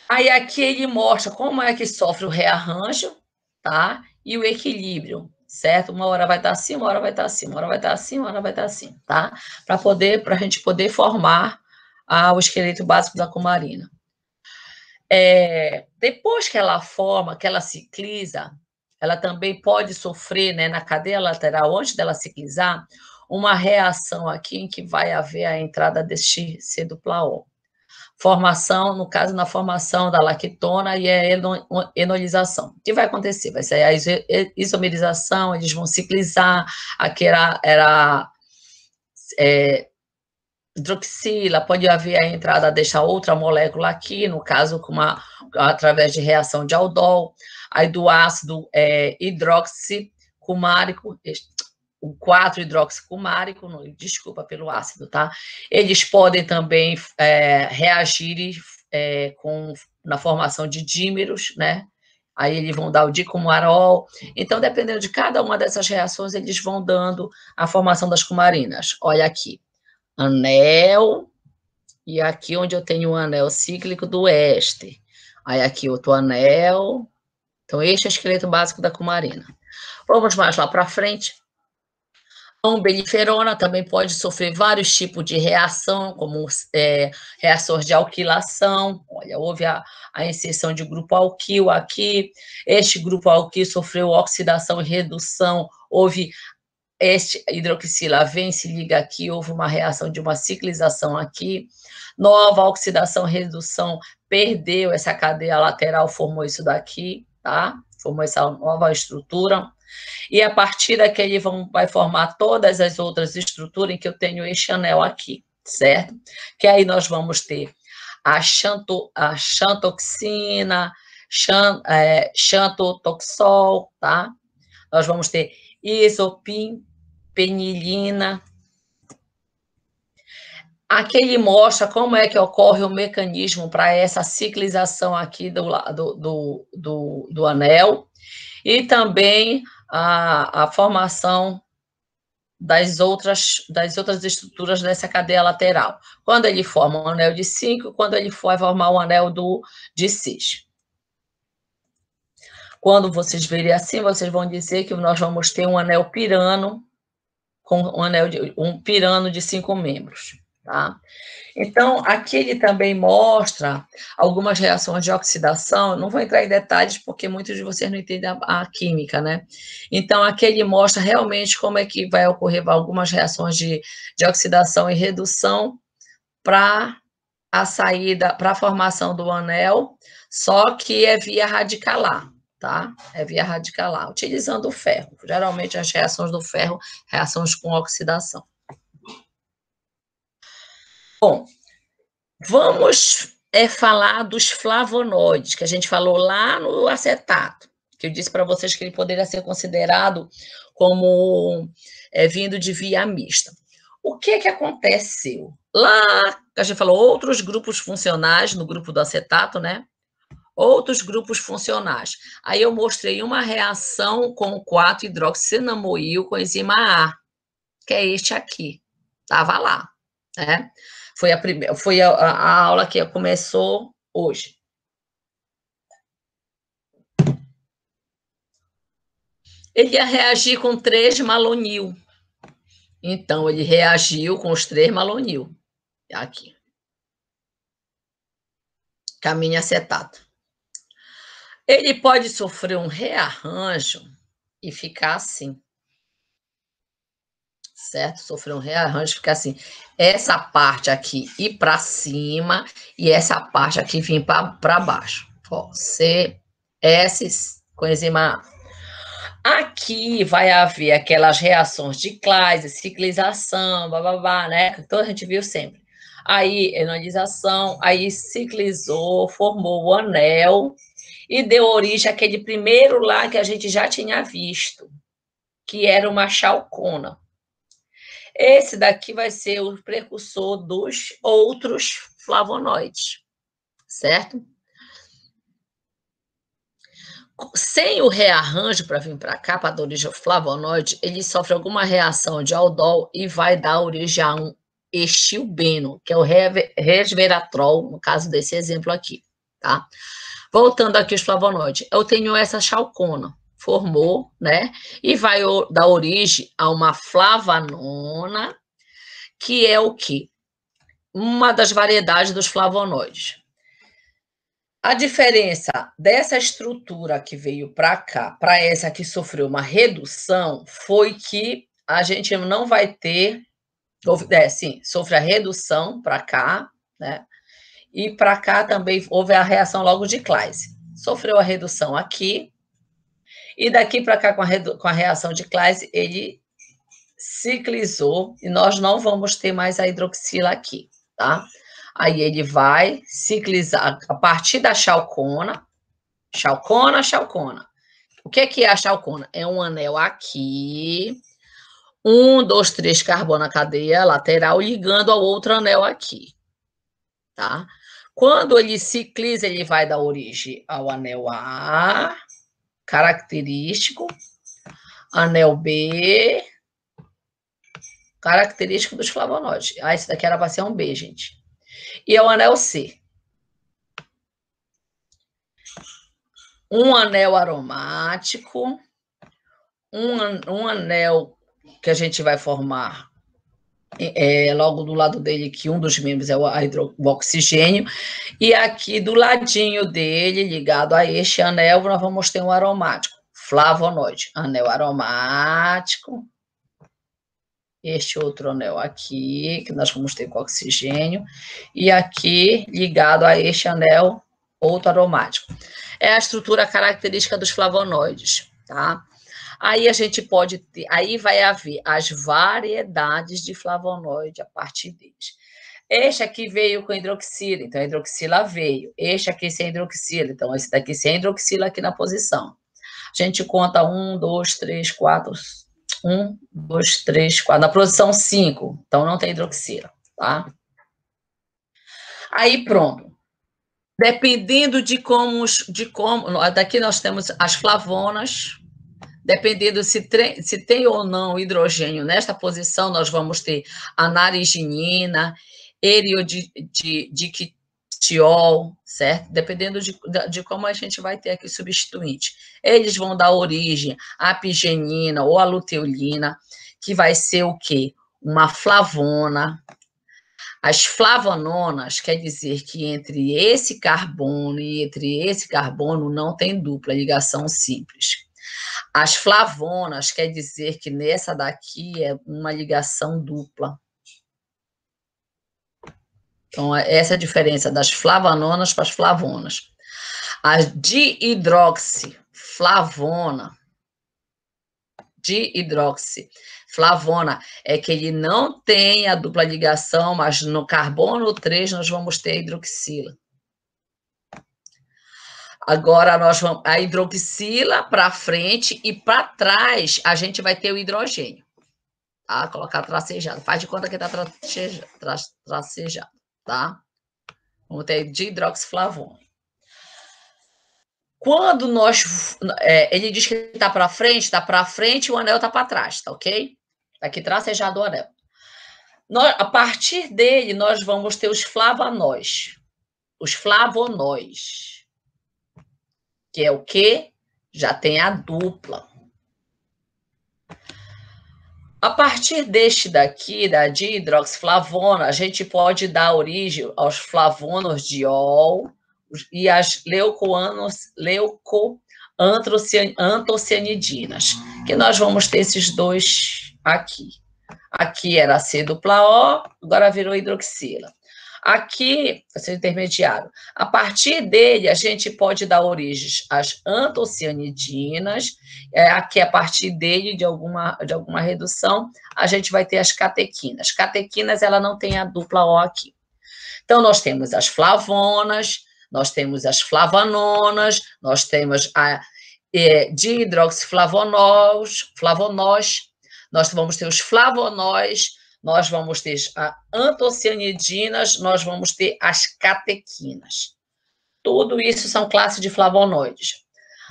Aí aqui ele mostra como é que sofre o rearranjo, tá? E o equilíbrio, certo? Uma hora vai estar assim, uma hora vai estar assim, uma hora vai estar assim, uma hora vai estar assim, tá? Para a gente poder formar o esqueleto básico da cumarina. Depois que ela forma, que ela cicliza, ela também pode sofrer, né, na cadeia lateral, antes dela ciclizar, uma reação aqui em que vai haver a entrada deste C-dupla-O. Formação, no caso, na formação da lactona e a enolização. O que vai acontecer? Vai ser a isomerização, eles vão ciclizar, aqui era hidroxila, pode haver a entrada dessa outra molécula aqui, no caso, através de reação de aldol, aí do ácido hidroxicumárico, o 4-hidroxicumárico, desculpa pelo ácido, tá? Eles podem também reagir na formação de dímeros, né? aí eles vão dar o dicumarol. Então, dependendo de cada uma dessas reações, eles vão dando a formação das cumarinas. Olha aqui, anel, e aqui onde eu tenho o anel cíclico do éster. Aí aqui outro anel. Então, este é o esqueleto básico da cumarina. Vamos mais lá para frente. A umbeliferona também pode sofrer vários tipos de reação, como reações de alquilação. Olha, houve a inserção de grupo alquil aqui. Este grupo alquil sofreu oxidação e redução. Houve este hidroxila vem, se liga aqui, houve uma reação de uma ciclização aqui. Nova oxidação, redução, perdeu essa cadeia lateral, formou isso daqui, tá? Formou essa nova estrutura. E a partir daqui ele vai formar todas as outras estruturas em que eu tenho este anel aqui, certo? Que aí nós vamos ter a xantoxina, xantotoxol, tá? Nós vamos ter isopinpenilina. Aqui ele mostra como é que ocorre o mecanismo para essa ciclização aqui do anel e também a formação das outras estruturas dessa cadeia lateral. Quando ele forma um anel de 5, quando ele vai formar um anel de 6. Quando vocês verem assim, vocês vão dizer que nós vamos ter um anel pirano, com um pirano de 5 membros. Tá? Então, aqui ele também mostra algumas reações de oxidação, não vou entrar em detalhes porque muitos de vocês não entendem a química, né? Então, aqui ele mostra realmente como é que vai ocorrer algumas reações de oxidação e redução para a saída, para a formação do anel, só que é via radicalar, tá? É via radicalar, utilizando o ferro. Geralmente as reações do ferro, reações com oxidação. Bom, vamos falar dos flavonoides, que a gente falou lá no acetato, que eu disse para vocês que ele poderia ser considerado como vindo de via mista. O que aconteceu? Lá, a gente falou outros grupos funcionais, no grupo do acetato, né? Outros grupos funcionais. Aí eu mostrei uma reação com o 4-hidroxinamoil com enzima A, que é este aqui. Estava lá, né? Foi a aula que começou hoje. Ele ia reagir com 3-malonil. Então, ele reagiu com os 3-malonil. Aqui. Caminho acetato. Ele pode sofrer um rearranjo e ficar assim. Certo? Sofrer um rearranjo, fica assim. Essa parte aqui ir para cima e essa parte aqui vir para baixo. Ó, CS com enzima A. Aqui vai haver aquelas reações de Claise, ciclização, bababá, né? Então a gente viu sempre. Aí, enolização, aí ciclizou, formou o anel e deu origem àquele primeiro lá que a gente já tinha visto, que era uma chalcona. Esse daqui vai ser o precursor dos outros flavonoides, certo? Sem o rearranjo para vir para cá, para dar origem ao flavonoide, ele sofre alguma reação de aldol e vai dar origem a um estilbeno, que é o resveratrol, no caso desse exemplo aqui, tá? Voltando aqui os flavonoides, eu tenho essa chalcona, formou, né? E vai dar origem a uma flavanona, que é o quê? Uma das variedades dos flavonoides. A diferença dessa estrutura que veio para cá, para essa que sofreu uma redução, foi que a gente não vai ter, sim, sofre a redução para cá, né? E para cá também houve a reação logo de Claise. Sofreu a redução aqui, e daqui para cá, com a reação de Claise, ele ciclizou, e nós não vamos ter mais a hidroxila aqui, tá? Aí ele vai ciclizar a partir da chalcona. O que é a chalcona? É um anel aqui, 1, 2, 3 carbono na cadeia lateral, ligando ao outro anel aqui, tá? Quando ele cicliza, ele vai dar origem ao anel A, característico, anel B, característico dos flavonoides. Ah, esse daqui era para ser um B, gente. E é o anel C. Um anel aromático, um anel que a gente vai formar logo do lado dele, que um dos membros é o oxigênio, e aqui do ladinho dele, ligado a este anel, nós vamos ter um aromático, flavonoide, anel aromático, este outro anel aqui, que nós vamos ter com oxigênio, e aqui, ligado a este anel, outro aromático. É a estrutura característica dos flavonoides, tá? Aí a gente pode ter, aí vai haver as variedades de flavonoide a partir deles. Este aqui veio com hidroxila, então a hidroxila veio. Este aqui sem hidroxila, então esse daqui sem hidroxila aqui na posição. A gente conta 1, 2, 3, 4, 1, 2, 3, 4, na posição 5, então não tem hidroxila, tá? Aí pronto. Dependendo de como, daqui nós temos as flavonas. Dependendo se tem ou não hidrogênio nesta posição, nós vamos ter a nariginina, eriodictiol, certo? Dependendo de como a gente vai ter aqui o substituinte. Eles vão dar origem à apigenina ou à luteolina, que vai ser o quê? Uma flavona. As flavononas quer dizer que entre esse carbono e entre esse carbono não tem dupla ligação simples. As flavonas quer dizer que nessa daqui é uma ligação dupla. Então, essa é a diferença das flavononas para as flavonas. A dihidroxiflavona é que ele não tem a dupla ligação, mas no carbono 3 nós vamos ter a hidroxila. Agora, nós vamos a hidroxila para frente e para trás a gente vai ter o hidrogênio. Tá? Colocar tracejado. Faz de conta que está tracejado, tá? Vamos ter dihidroxiflavona. Quando ele diz que está para frente e o anel está para trás, tá ok? Tá aqui tracejado o anel. A partir dele, nós vamos ter os flavonóis. Os flavonóis. Que é o quê? Já tem a dupla. A partir deste daqui, da dihidroxiflavona, a gente pode dar origem aos flavonoidiol e às leucoantocianidinas, que nós vamos ter esses dois aqui. Aqui era C-dupla-O, agora virou hidroxila. Aqui, esse intermediário, a partir dele, a gente pode dar origem às antocianidinas, aqui a partir dele, de alguma redução, a gente vai ter as catequinas. Catequinas, ela não tem a dupla O aqui. Então, nós temos as flavonas, nós temos as flavanonas, nós temos a dihidroxiflavonós, nós vamos ter os flavonóis, nós vamos ter as antocianidinas, nós vamos ter as catequinas. Tudo isso são classes de flavonoides.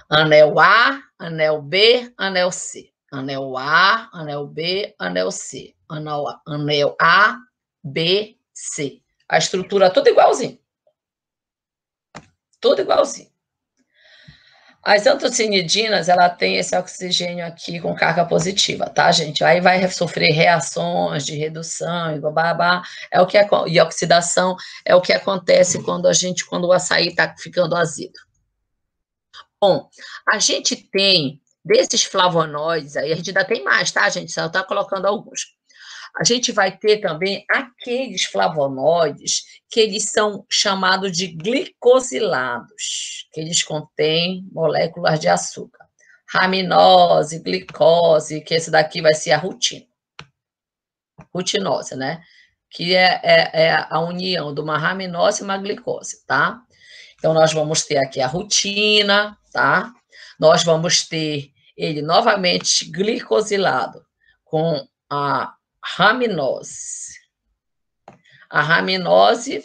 Anel A, anel B, anel C. Anel A, anel B, anel C. Anel A, B, C. A estrutura tudo igualzinho. Tudo igualzinho. As antocianidinas, ela tem esse oxigênio aqui com carga positiva, tá, gente? Aí vai sofrer reações de redução e babá, e oxidação é o que acontece quando o açaí está ficando azedo. Bom, a gente tem desses flavonoides aí, a gente ainda tem mais, tá, gente? Só está colocando alguns. A gente vai ter também aqueles flavonoides que eles são chamados de glicosilados, que eles contêm moléculas de açúcar. Raminose, glicose, que esse daqui vai ser a rutinose, né? Que é a união de uma raminose e uma glicose, tá? Então, nós vamos ter aqui a rutina, tá? Nós vamos ter ele novamente glicosilado com a raminose. A raminose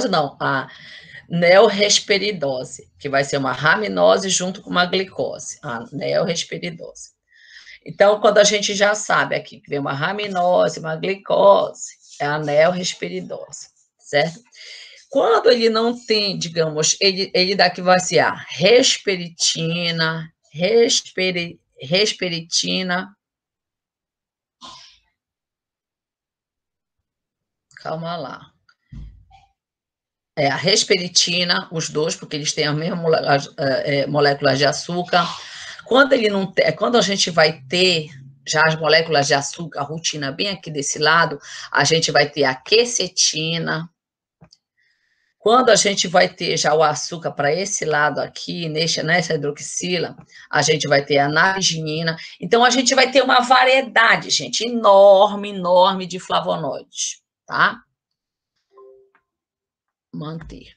não, a neorresperidose, que vai ser uma raminose junto com uma glicose, a neorresperidose. Então, quando a gente já sabe aqui que vem uma raminose, uma glicose, é a neorresperidose, certo? Quando ele não tem, digamos, ele daqui vai ser a resperitina, calma lá. É a resperitina, os dois, porque eles têm a mesma moléculas de açúcar. Quando ele não tem, quando a gente vai ter já as moléculas de açúcar, a rotina bem aqui desse lado, a gente vai ter a quercetina. Quando a gente vai ter já o açúcar para esse lado aqui, nessa hidroxila, a gente vai ter a naringeina. Então, a gente vai ter uma variedade, gente, enorme, enorme de flavonoides, tá? Manter.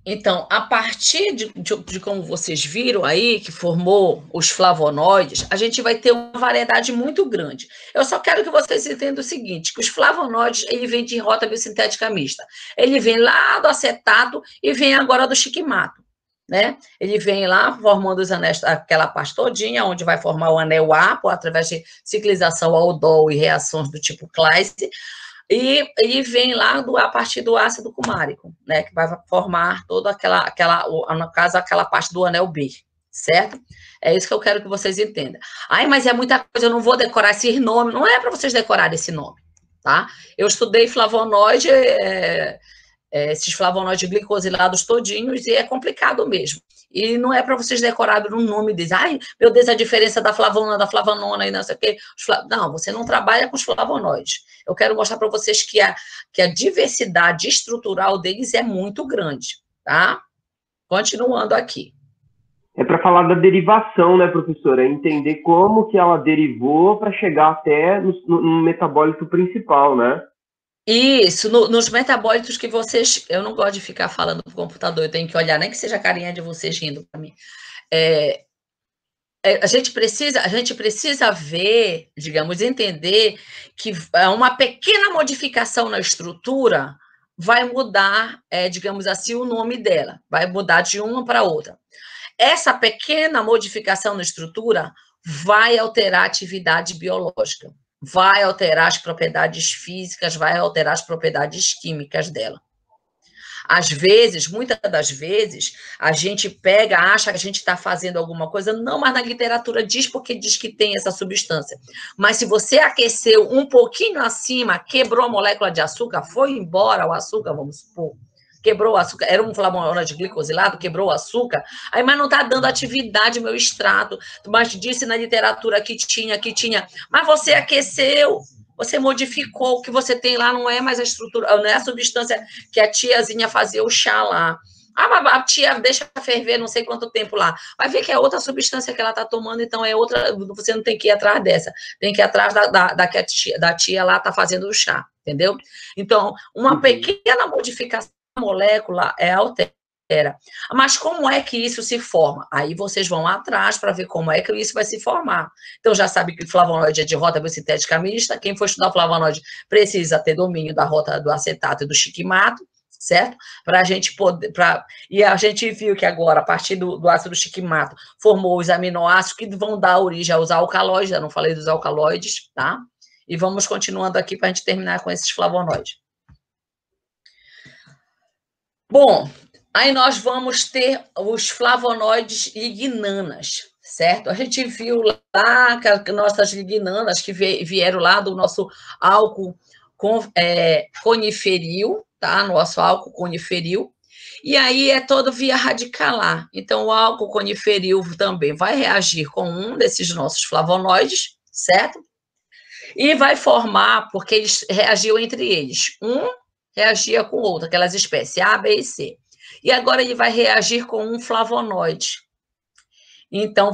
Então, a partir de como vocês viram aí, que formou os flavonoides, a gente vai ter uma variedade muito grande. Eu só quero que vocês entendam o seguinte, que os flavonoides, ele vem de rota biosintética mista. Ele vem lá do acetato e vem agora do chiquimato, né? Ele vem lá formando os anéis, aquela parte todinha, onde vai formar o anel A, através de ciclização aldol e reações do tipo Claise, e ele vem lá a partir do ácido cumárico, né, que vai formar toda no caso, aquela parte do anel B, certo? É isso que eu quero que vocês entendam. Ai, mas é muita coisa, eu não vou decorar esse nome, não é para vocês decorarem esse nome, tá? Eu estudei flavonoide, esses flavonoides glicosilados todinhos, e é complicado mesmo. E não é para vocês decorarem um nome deles. Ai, meu Deus, a diferença da flavona, da flavanona e não sei o quê. Não, você não trabalha com os flavonoides. Eu quero mostrar para vocês que a diversidade estrutural deles é muito grande, tá? Continuando aqui. É para falar da derivação, né, professora? É entender como que ela derivou para chegar até no metabólito principal, né? Isso, nos metabólitos que vocês... Eu não gosto de ficar falando pro computador, eu tenho que olhar, nem que seja a carinha de vocês rindo para mim. A gente precisa ver, digamos, entender que uma pequena modificação na estrutura vai mudar, digamos assim, o nome dela, vai mudar de uma para outra. Essa pequena modificação na estrutura vai alterar a atividade biológica, vai alterar as propriedades físicas, vai alterar as propriedades químicas dela. Às vezes, muitas das vezes, a gente pega, acha que a gente está fazendo alguma coisa, não, mas na literatura diz porque diz que tem essa substância. Mas se você aqueceu um pouquinho acima, quebrou a molécula de açúcar, foi embora o açúcar, vamos supor, quebrou o açúcar, era um flavonoide glicosilado, quebrou o açúcar, aí, mas não está dando atividade meu extrato, mas disse na literatura que tinha, mas você aqueceu, você modificou, o que você tem lá não é mais a estrutura, não é a substância que a tiazinha fazia o chá lá. Ah, mas a tia deixa ferver não sei quanto tempo lá. Vai ver que é outra substância que ela está tomando, então é outra, você não tem que ir atrás dessa, tem que ir atrás da tia lá está fazendo o chá, entendeu? Então, uma pequena modificação da molécula altera. Mas como é que isso se forma? Aí vocês vão atrás para ver como é que isso vai se formar. Então, já sabe que o flavonoide é de rota biosintética mista. Quem for estudar o flavonoide precisa ter domínio da rota do acetato e do chiquimato, certo? Para a gente poder... E a gente viu que agora, a partir do ácido chiquimato, formou os aminoácidos que vão dar origem aos alcaloides. Eu não falei dos alcaloides, tá? E vamos continuando aqui para a gente terminar com esses flavonoides. Bom, aí nós vamos ter os flavonoides lignanas, certo? A gente viu lá que nossas lignanas que vieram lá do nosso álcool coniferil, tá? Nosso álcool coniferil. E aí é todo via radicalar. Então, o álcool coniferil também vai reagir com um desses nossos flavonoides, certo? E vai formar, porque eles reagiam entre eles. Um reagia com o outro, aquelas espécies A, B e C. E agora ele vai reagir com um flavonoide. Então,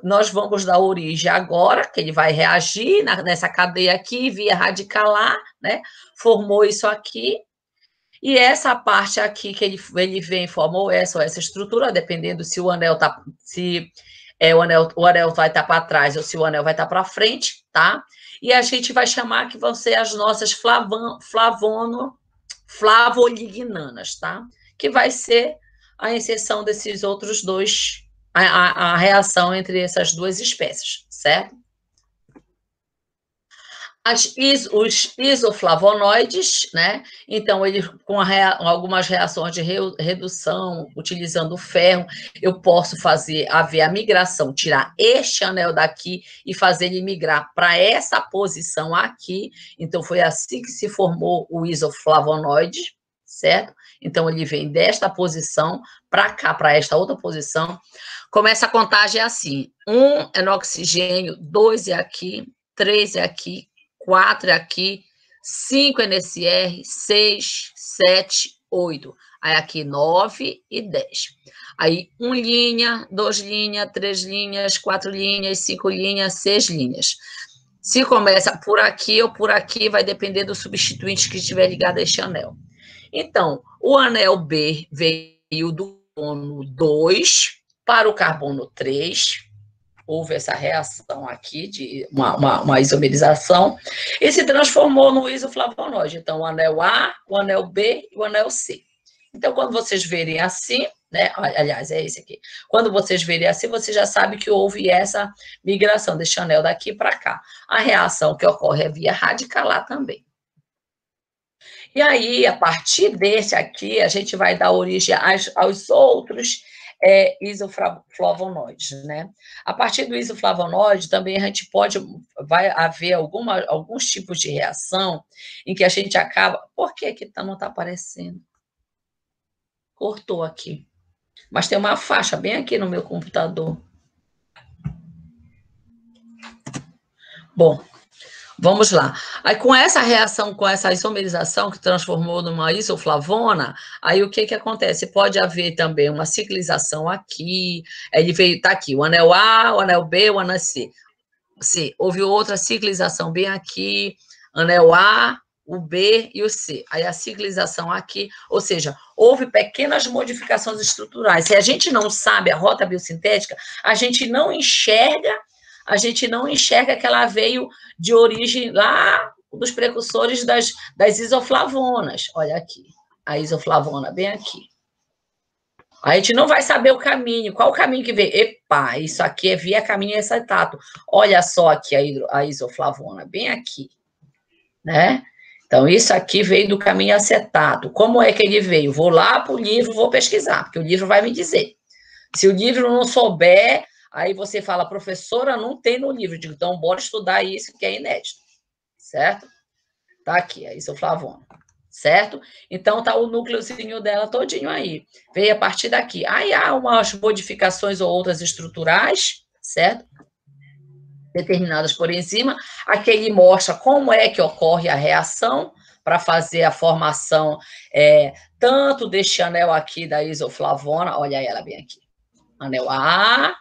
nós vamos dar origem agora, que ele vai reagir nessa cadeia aqui, via radicalar, né? Formou isso aqui. E essa parte aqui que ele vem, formou essa ou essa estrutura, dependendo se o anel tá... o anel vai estar para trás ou se o anel vai estar para frente, tá? e a gente vai chamar que vão ser as nossas flavolignanas, tá? Que vai ser a inserção desses outros dois, a reação entre essas duas espécies, certo? Os isoflavonoides, né? Então, ele, com algumas reações de redução, utilizando o ferro, eu posso haver a migração, tirar este anel daqui e fazer ele migrar para essa posição aqui. Então, foi assim que se formou o isoflavonoide, certo? Então, ele vem desta posição para cá, para esta outra posição. Começa a contagem assim: 1 é no oxigênio, 2 é aqui, 3 é aqui, 4 é aqui, 5 é nesse R, 6, 7, 8. Aí aqui 9 e 10. Aí 1 linha, 2 linhas, 3 linhas, 4 linhas, 5 linhas, 6 linhas. Se começa por aqui ou por aqui, vai depender do substituinte que estiver ligado a este anel. Então, o anel B veio do carbono 2 para o carbono 3, houve essa reação aqui de uma isomerização, e se transformou no isoflavonoide. Então, o anel A, o anel B e o anel C. Então, quando vocês verem assim, né? Aliás, é esse aqui. Quando vocês verem assim, você já sabe que houve essa migração deste anel daqui para cá. A reação que ocorre é via radicalar também. E aí, a partir desse aqui, a gente vai dar origem aos outros isoflavonoides, né? A partir do isoflavonoide, também a gente vai haver alguns tipos de reação em que a gente acaba... Por que não está aparecendo? Cortou aqui. Mas tem uma faixa bem aqui no meu computador. Bom, vamos lá. Aí, com essa reação, com essa isomerização que transformou numa isoflavona, aí o que acontece? Pode haver também uma ciclização aqui, ele veio, tá aqui, o anel A, o anel B, o anel C. Houve outra ciclização bem aqui, anel A, o B e o C. Aí a ciclização aqui, ou seja, houve pequenas modificações estruturais. Se a gente não sabe a rota biosintética, a gente não enxerga que ela veio de origem lá dos precursores das isoflavonas. Olha aqui, a isoflavona bem aqui. A gente não vai saber o caminho. Qual o caminho que veio? Epa, isso aqui é via caminho acetato. Olha só aqui a isoflavona, bem aqui, né? Então, isso aqui veio do caminho acetato. Como é que ele veio? Vou lá para o livro, vou pesquisar, porque o livro vai me dizer. Se o livro não souber... Aí você fala, professora, não tem no livro. Eu digo, então, bora estudar isso, que é inédito. Certo? Tá aqui, a isoflavona. Certo? Então, tá o núcleozinho dela todinho aí. Veio a partir daqui. Aí há umas modificações ou outras estruturais, certo? Determinadas por enzima. Aqui ele mostra como é que ocorre a reação para fazer a formação tanto deste anel aqui da isoflavona. Olha ela bem aqui. Anel A...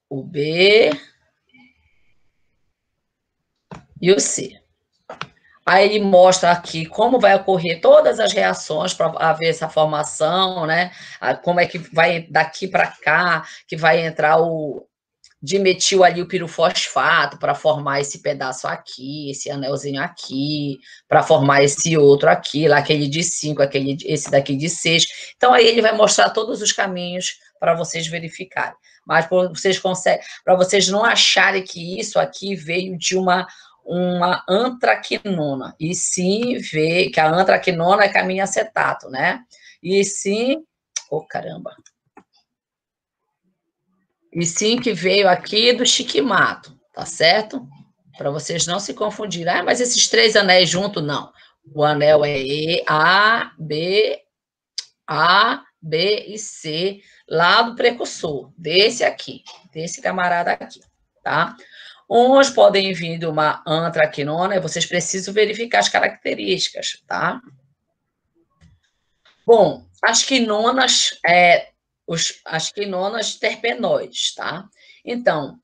o B e o C. Aí ele mostra aqui como vai ocorrer todas as reações para haver essa formação, né? Como é que vai daqui para cá, que vai entrar o dimetil ali, o pirofosfato, para formar esse pedaço aqui, esse anelzinho aqui, para formar esse outro aqui, lá aquele de 5, esse daqui de 6. Então, aí ele vai mostrar todos os caminhos para vocês verificarem. Mas para vocês não acharem que isso aqui veio de uma antraquinona, e sim ver que a antraquinona é caminho acetato, né? E sim, caramba! E sim que veio aqui do chiquimato, tá certo? Para vocês não se confundirem. Mas esses 3 anéis juntos, não. O anel é A, B e C, lá do precursor, desse aqui, desse camarada aqui, tá? Uns podem vir de uma antraquinona, e vocês precisam verificar as características, tá? Bom, as quinonas, as quinonas terpenoides, tá? Então,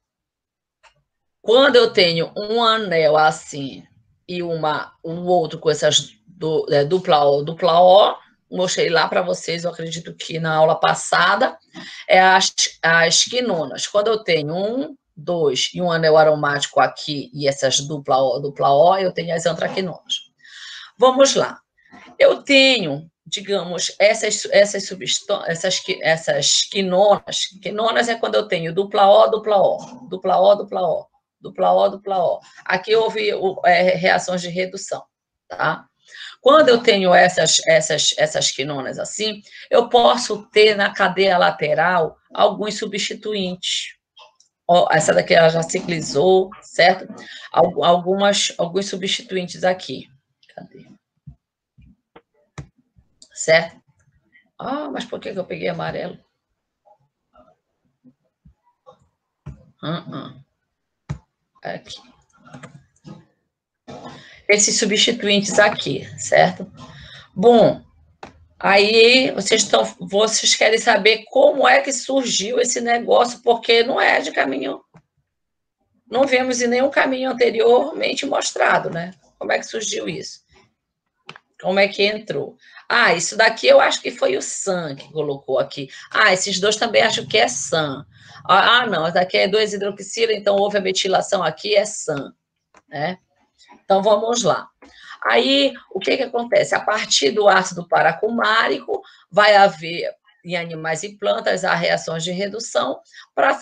quando eu tenho um anel assim e um outro com essas dupla O, mostrei lá para vocês, eu acredito que na aula passada, as quinonas. Quando eu tenho 2 e um anel aromático aqui e essas dupla O, eu tenho as antraquinonas. Vamos lá. Eu tenho, digamos, essas quinonas. Quinonas é quando eu tenho dupla O, dupla O, dupla O, dupla O, dupla O, dupla O. Aqui houve reações de redução, tá? Quando eu tenho essas quinonas assim, eu posso ter na cadeia lateral alguns substituintes. Essa daqui ela já ciclizou, certo? Alguns substituintes aqui. Cadê? Certo? Mas por que eu peguei amarelo? Aqui. Esses substituintes aqui, certo? Bom, aí vocês querem saber como é que surgiu esse negócio, porque não é de caminho. Não vemos em nenhum caminho anteriormente mostrado, né? Como é que surgiu isso? Como é que entrou? Isso daqui eu acho que foi o Sam que colocou aqui. Esses dois também acho que é Sam. Não, esse daqui é 2-hidroxila, então houve a metilação aqui, é Sam, né? Então, vamos lá. Aí, o que acontece? A partir do ácido paracumárico, vai haver, em animais e plantas, as reações de redução para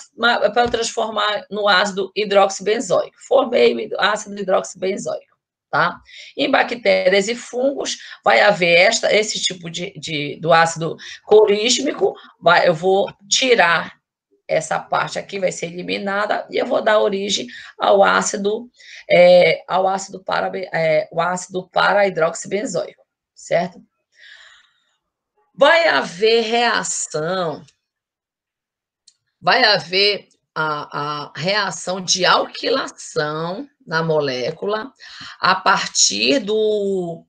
transformar no ácido hidroxibenzoico. Formei o ácido hidroxibenzoico. Tá? Em bactérias e fungos, vai haver esse tipo do ácido corísmico, eu vou tirar essa parte aqui, vai ser eliminada, e eu vou dar origem ao ácido para-hidroxibenzoico, certo? Vai haver reação, vai haver a reação de alquilação na molécula a partir do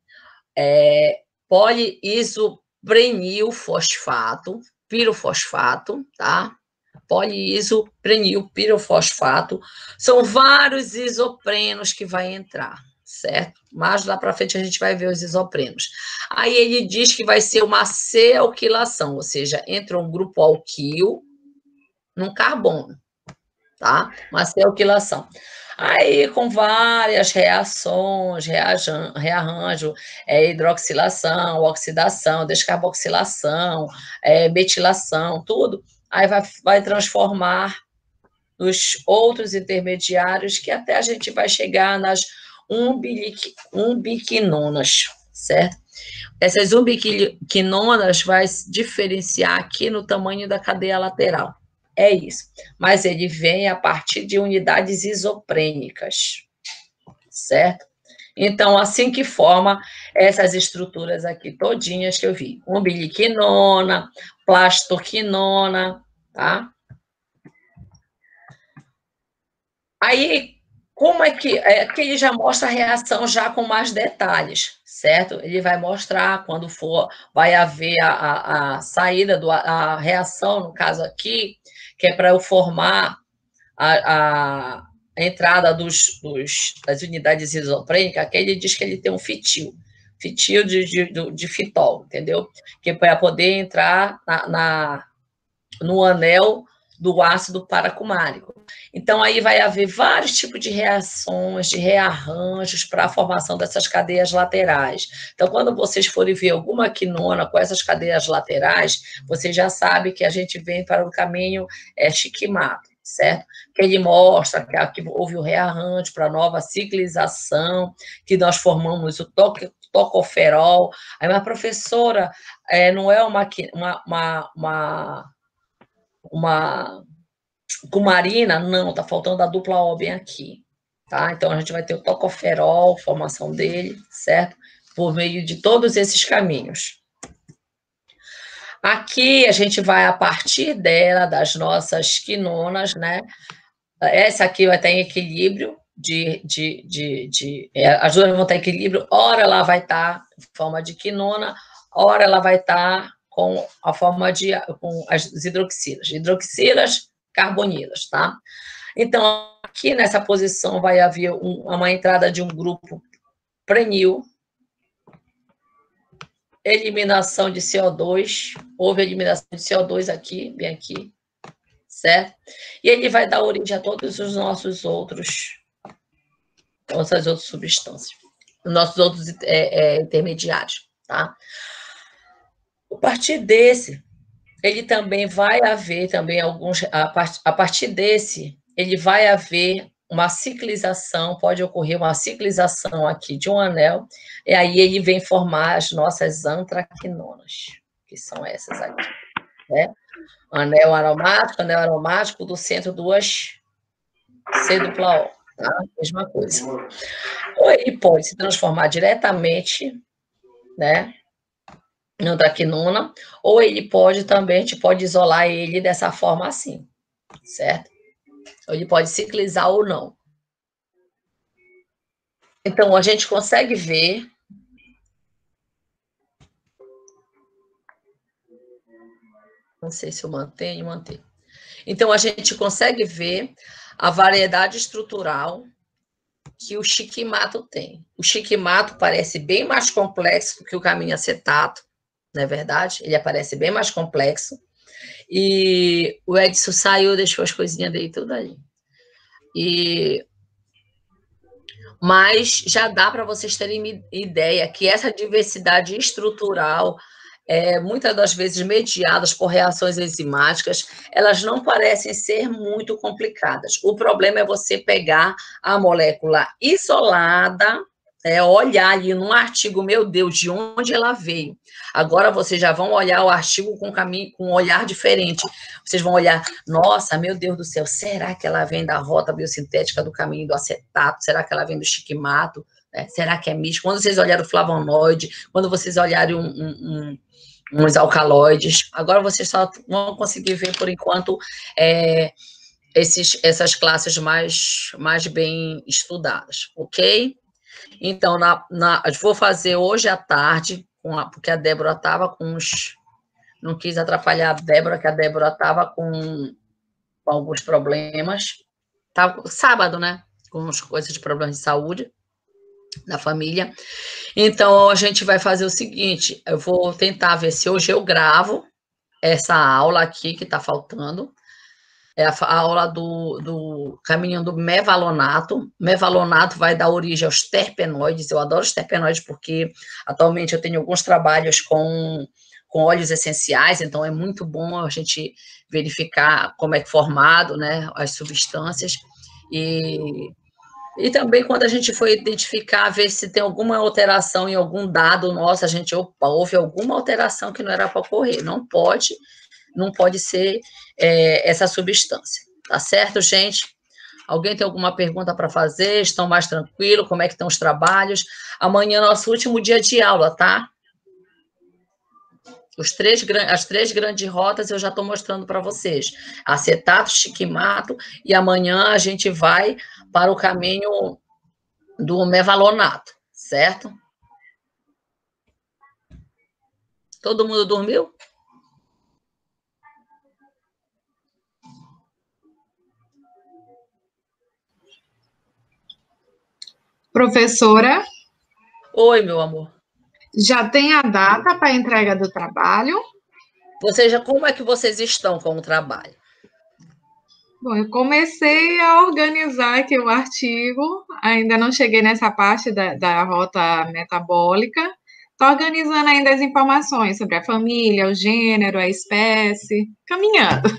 poliisoprenilfosfato, pirofosfato, tá? Poliisoprenilpirofosfato. São vários isoprenos que vai entrar, certo? Mas lá para frente a gente vai ver os isoprenos. Aí ele diz que vai ser uma C-alquilação, ou seja, entra um grupo alquil num carbono, tá? Uma C-alquilação. Aí, com várias reações, rearranjo, hidroxilação, oxidação, descarboxilação, metilação, tudo, aí vai transformar nos outros intermediários, que até a gente vai chegar nas umbiquinonas, certo? Essas umbiquinonas vai diferenciar aqui no tamanho da cadeia lateral. É isso. Mas ele vem a partir de unidades isoprênicas, certo? Então, assim que forma essas estruturas aqui todinhas que eu vi. Umbiliquinona, plastoquinona, tá? Aí, como é que ele já mostra a reação já com mais detalhes, certo? Ele vai mostrar quando vai haver a saída, a reação, no caso aqui, que é para eu formar a entrada das unidades isoprênicas, que ele diz que ele tem um fitil de fitol, entendeu? Que é para poder entrar no anel do ácido paracumárico. Então, aí vai haver vários tipos de reações, de rearranjos para a formação dessas cadeias laterais. Então, quando vocês forem ver alguma quinona com essas cadeias laterais, vocês já sabem que a gente vem para o caminho Shikimata, certo? Que ele mostra que houve o rearranjo para a nova ciclização, que nós formamos o tocoferol. Aí, mas, professora, não é uma cumarina? Não, está faltando a dupla O bem aqui, tá? Então, a gente vai ter o tocoferol, formação dele, certo? Por meio de todos esses caminhos. Aqui, a gente vai, a partir dela, das nossas quinonas, né? Essa aqui vai estar em equilíbrio, as duas vão estar em equilíbrio, ora ela vai estar em forma de quinona, ora ela vai estar com a forma com as hidroxilas, carbonilas, tá? Então, aqui nessa posição vai haver uma entrada de um grupo prenil, eliminação de CO2, houve eliminação de CO2 aqui, bem aqui, certo? E ele vai dar origem a todos os nossas outras substâncias, nossos outros intermediários, tá? A partir desse, ele também vai haver também alguns, a partir desse, ele vai haver uma ciclização, pode ocorrer uma ciclização aqui de um anel, e aí ele vem formar as nossas antraquinonas, que são essas aqui, né? Anel aromático do centro, duas C dupla O, tá? Mesma coisa. Ou ele pode se transformar diretamente, né, no antraquinona, ou ele pode também, a gente pode isolar ele dessa forma assim, certo? Ou ele pode ciclizar ou não. Então, a gente consegue ver não sei se eu mantenho. Então, a gente consegue ver a variedade estrutural que o shikimato tem. O shikimato parece bem mais complexo do que o caminho acetato, não é verdade? Ele aparece bem mais complexo. E o Edson saiu, deixou as coisinhas dele tudo ali. Mas já dá para vocês terem ideia que essa diversidade estrutural, muitas das vezes mediadas por reações enzimáticas, elas não parecem ser muito complicadas. O problema é você pegar a molécula isolada, olhar ali num artigo, meu Deus, de onde ela veio. Agora vocês já vão olhar o artigo com um olhar diferente. Vocês vão olhar, nossa, meu Deus do céu, será que ela vem da rota biosintética do caminho do acetato? Será que ela vem do shikimato? Será que é místico? Quando vocês olharem o flavonoide, quando vocês olharem uns alcaloides, agora vocês só vão conseguir ver, por enquanto, essas classes mais bem estudadas, ok? Então, vou fazer hoje à tarde, porque a Débora estava com uns... Não quis atrapalhar a Débora, que a Débora estava com alguns problemas. Tava, sábado, né? Com as coisas de problemas de saúde da família. Então, a gente vai fazer o seguinte, eu vou tentar ver se hoje eu gravo essa aula aqui que está faltando, é a aula do caminho do mevalonato. Mevalonato vai dar origem aos terpenoides. Eu adoro os terpenoides porque atualmente eu tenho alguns trabalhos com óleos essenciais, então é muito bom a gente verificar como é formado, né, as substâncias. E também quando a gente for identificar, ver se tem alguma alteração em algum dado nosso, a gente, opa, houve alguma alteração que não era para ocorrer. Não pode ser essa substância. Tá certo, gente? Alguém tem alguma pergunta para fazer? Estão mais tranquilos? Como é que estão os trabalhos? Amanhã é nosso último dia de aula, tá? As três grandes rotas eu já estou mostrando para vocês. Acetato, shikimato, e amanhã a gente vai para o caminho do mevalonato, certo? Todo mundo dormiu? Professora, Oi, meu amor. já tem a data para a entrega do trabalho? Como é que vocês estão com o trabalho? Bom, eu comecei a organizar aqui o artigo, ainda não cheguei nessa parte da rota metabólica. Estou organizando ainda as informações sobre a família, o gênero, a espécie, caminhando.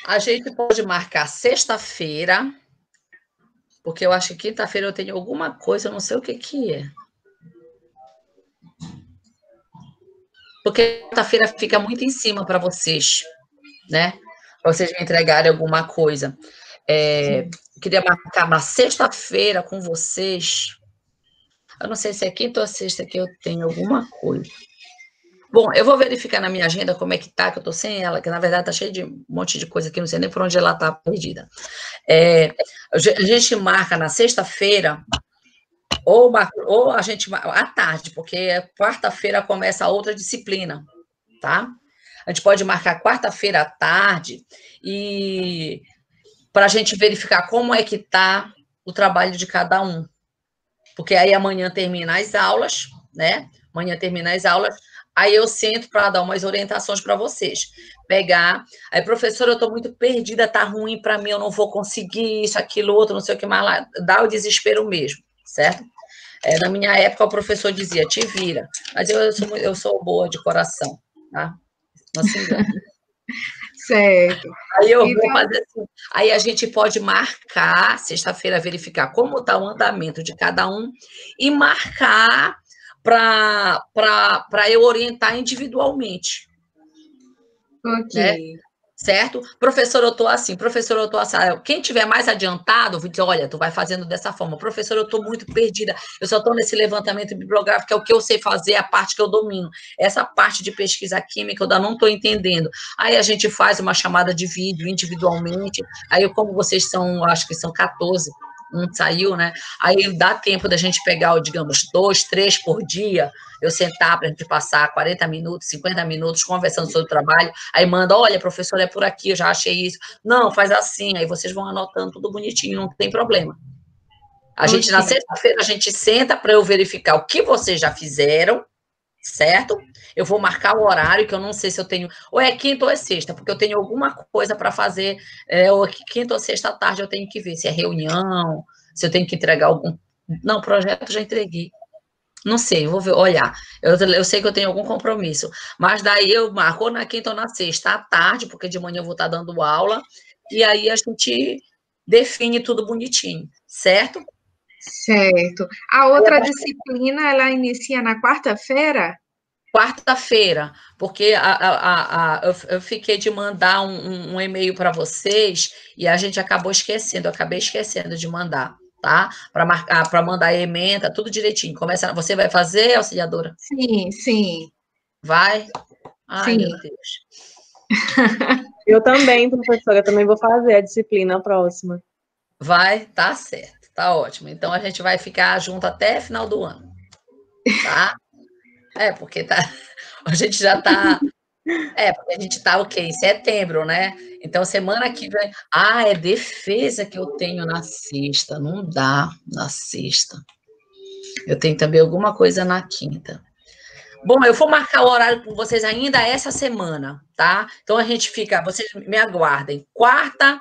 A gente pode marcar sexta-feira, porque eu acho que quinta-feira eu tenho alguma coisa, eu não sei o que é. Porque quinta-feira fica muito em cima para vocês, né? Para vocês me entregarem alguma coisa. Queria marcar uma sexta-feira com vocês. Eu não sei se é quinta ou sexta que eu tenho alguma coisa. Bom, eu vou verificar na minha agenda como é que tá, que eu tô sem ela, que na verdade tá cheio de um monte de coisa aqui, não sei nem por onde ela tá perdida. A gente marca na sexta-feira, ou a gente à tarde, porque quarta-feira começa outra disciplina, tá? A gente pode marcar quarta-feira à tarde e para a gente verificar como é que tá o trabalho de cada um. Porque aí amanhã termina as aulas, né? Amanhã termina as aulas, Aí eu sento para dar umas orientações para vocês. Pegar. Aí, professora, eu estou muito perdida, tá ruim para mim, eu não vou conseguir isso, aquilo, outro, não sei o que mais lá. Dá o desespero mesmo, certo? Na minha época, o professor dizia, te vira. Mas eu sou boa de coração, tá? Não se engane. Certo. Aí eu vou Então, fazer assim. Aí a gente pode marcar, sexta-feira, verificar como está o andamento de cada um e marcar para eu orientar individualmente, né? ok. Certo? Professor, eu estou assim, professor, eu estou assim. Quem tiver mais adiantado, eu vou dizer, olha, tu vai fazendo dessa forma. Professor, eu estou muito perdida, eu só estou nesse levantamento bibliográfico, que é o que eu sei fazer, a parte que eu domino. Essa parte de pesquisa química eu ainda não estou entendendo. Aí a gente faz uma chamada de vídeo individualmente, aí como vocês são, acho que são 14, um saiu, né? Aí dá tempo da gente pegar, digamos, 2, 3 por dia, eu sentar para a gente passar 40 minutos, 50 minutos conversando sobre o trabalho, aí manda, olha, professor, é por aqui, eu já achei isso. Não, faz assim, aí vocês vão anotando tudo bonitinho, não tem problema. A gente, na Ok. sexta-feira, a gente senta para eu verificar o que vocês já fizeram, certo? Eu vou marcar o horário, que eu não sei se eu tenho, ou é quinta ou é sexta, porque eu tenho alguma coisa para fazer, ou quinta ou sexta à tarde eu tenho que ver se é reunião, se eu tenho que entregar algum. Não, projeto já entreguei. Não sei, vou ver, olhar. Eu sei que eu tenho algum compromisso, mas daí eu marco ou na quinta ou na sexta à tarde, porque de manhã eu vou estar dando aula, e aí a gente define tudo bonitinho, certo? Certo. A outra disciplina, ela inicia na quarta-feira? Quarta-feira, porque eu fiquei de mandar um e-mail para vocês e a gente acabou esquecendo, eu acabei esquecendo de mandar, tá? Para marcar, para mandar a ementa, tudo direitinho. Começa, você vai fazer, auxiliadora? Sim, sim, Vai? Ai, sim. meu Deus. Eu também, professora, eu também vou fazer a disciplina próxima. Vai, tá certo, tá ótimo. Então a gente vai ficar junto até final do ano, tá? Porque tá, a gente já tá. Porque a gente tá o quê? Em setembro, né? Então, semana que vem. É defesa que eu tenho na sexta. Não dá na sexta. Eu tenho também alguma coisa na quinta. Bom, eu vou marcar o horário com vocês ainda essa semana, tá? Então a gente fica. Vocês me aguardem. Quarta,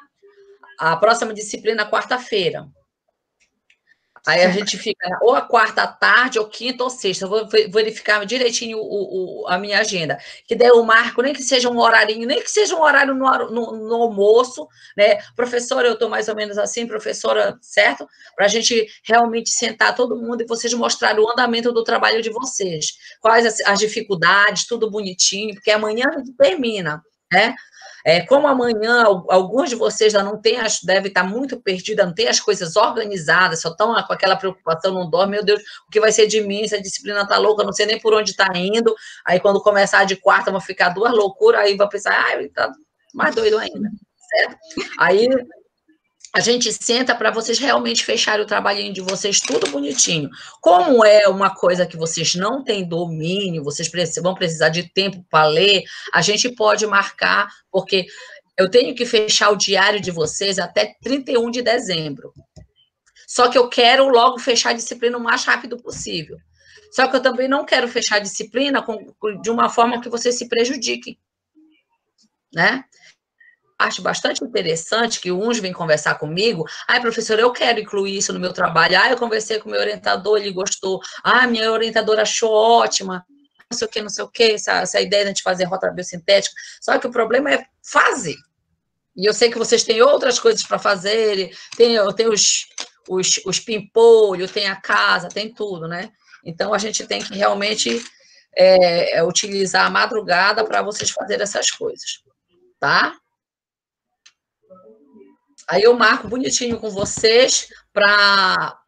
a próxima disciplina, quarta-feira. Aí a gente fica ou a quarta à tarde, ou quinta ou sexta. Eu vou verificar direitinho a minha agenda. Que daí eu marco, nem que seja um horarinho, nem que seja um horário no almoço, né? Professora, eu estou mais ou menos assim, professora, certo? Para a gente realmente sentar todo mundo e vocês mostrarem o andamento do trabalho de vocês. Quais as dificuldades, tudo bonitinho, porque amanhã a gente termina, né? Como amanhã alguns de vocês já não têm, deve estar muito perdida, não tem as coisas organizadas, só estão com aquela preocupação, não dorme, meu Deus, o que vai ser de mim? Essa disciplina está louca, não sei nem por onde está indo. Aí quando começar de quarta, vão ficar duas loucuras, aí vai pensar, está mais doido ainda, certo? Aí a gente senta para vocês realmente fecharem o trabalhinho de vocês tudo bonitinho. Como é uma coisa que vocês não têm domínio, vocês vão precisar de tempo para ler, a gente pode marcar, porque eu tenho que fechar o diário de vocês até 31 de dezembro. Só que eu quero logo fechar a disciplina o mais rápido possível. Só que eu também não quero fechar a disciplina de uma forma que vocês se prejudiquem, né? Acho bastante interessante que uns vêm conversar comigo. Professor, eu quero incluir isso no meu trabalho. Eu conversei com o meu orientador, ele gostou. Minha orientadora achou ótima. Não sei o que, essa ideia de a gente fazer rota biosintética. Só que o problema é fazer. E eu sei que vocês têm outras coisas para fazer. Tem os pimpolhos, tem a casa, tem tudo, né? Então, a gente tem que realmente utilizar a madrugada para vocês fazerem essas coisas, tá? Aí eu marco bonitinho com vocês para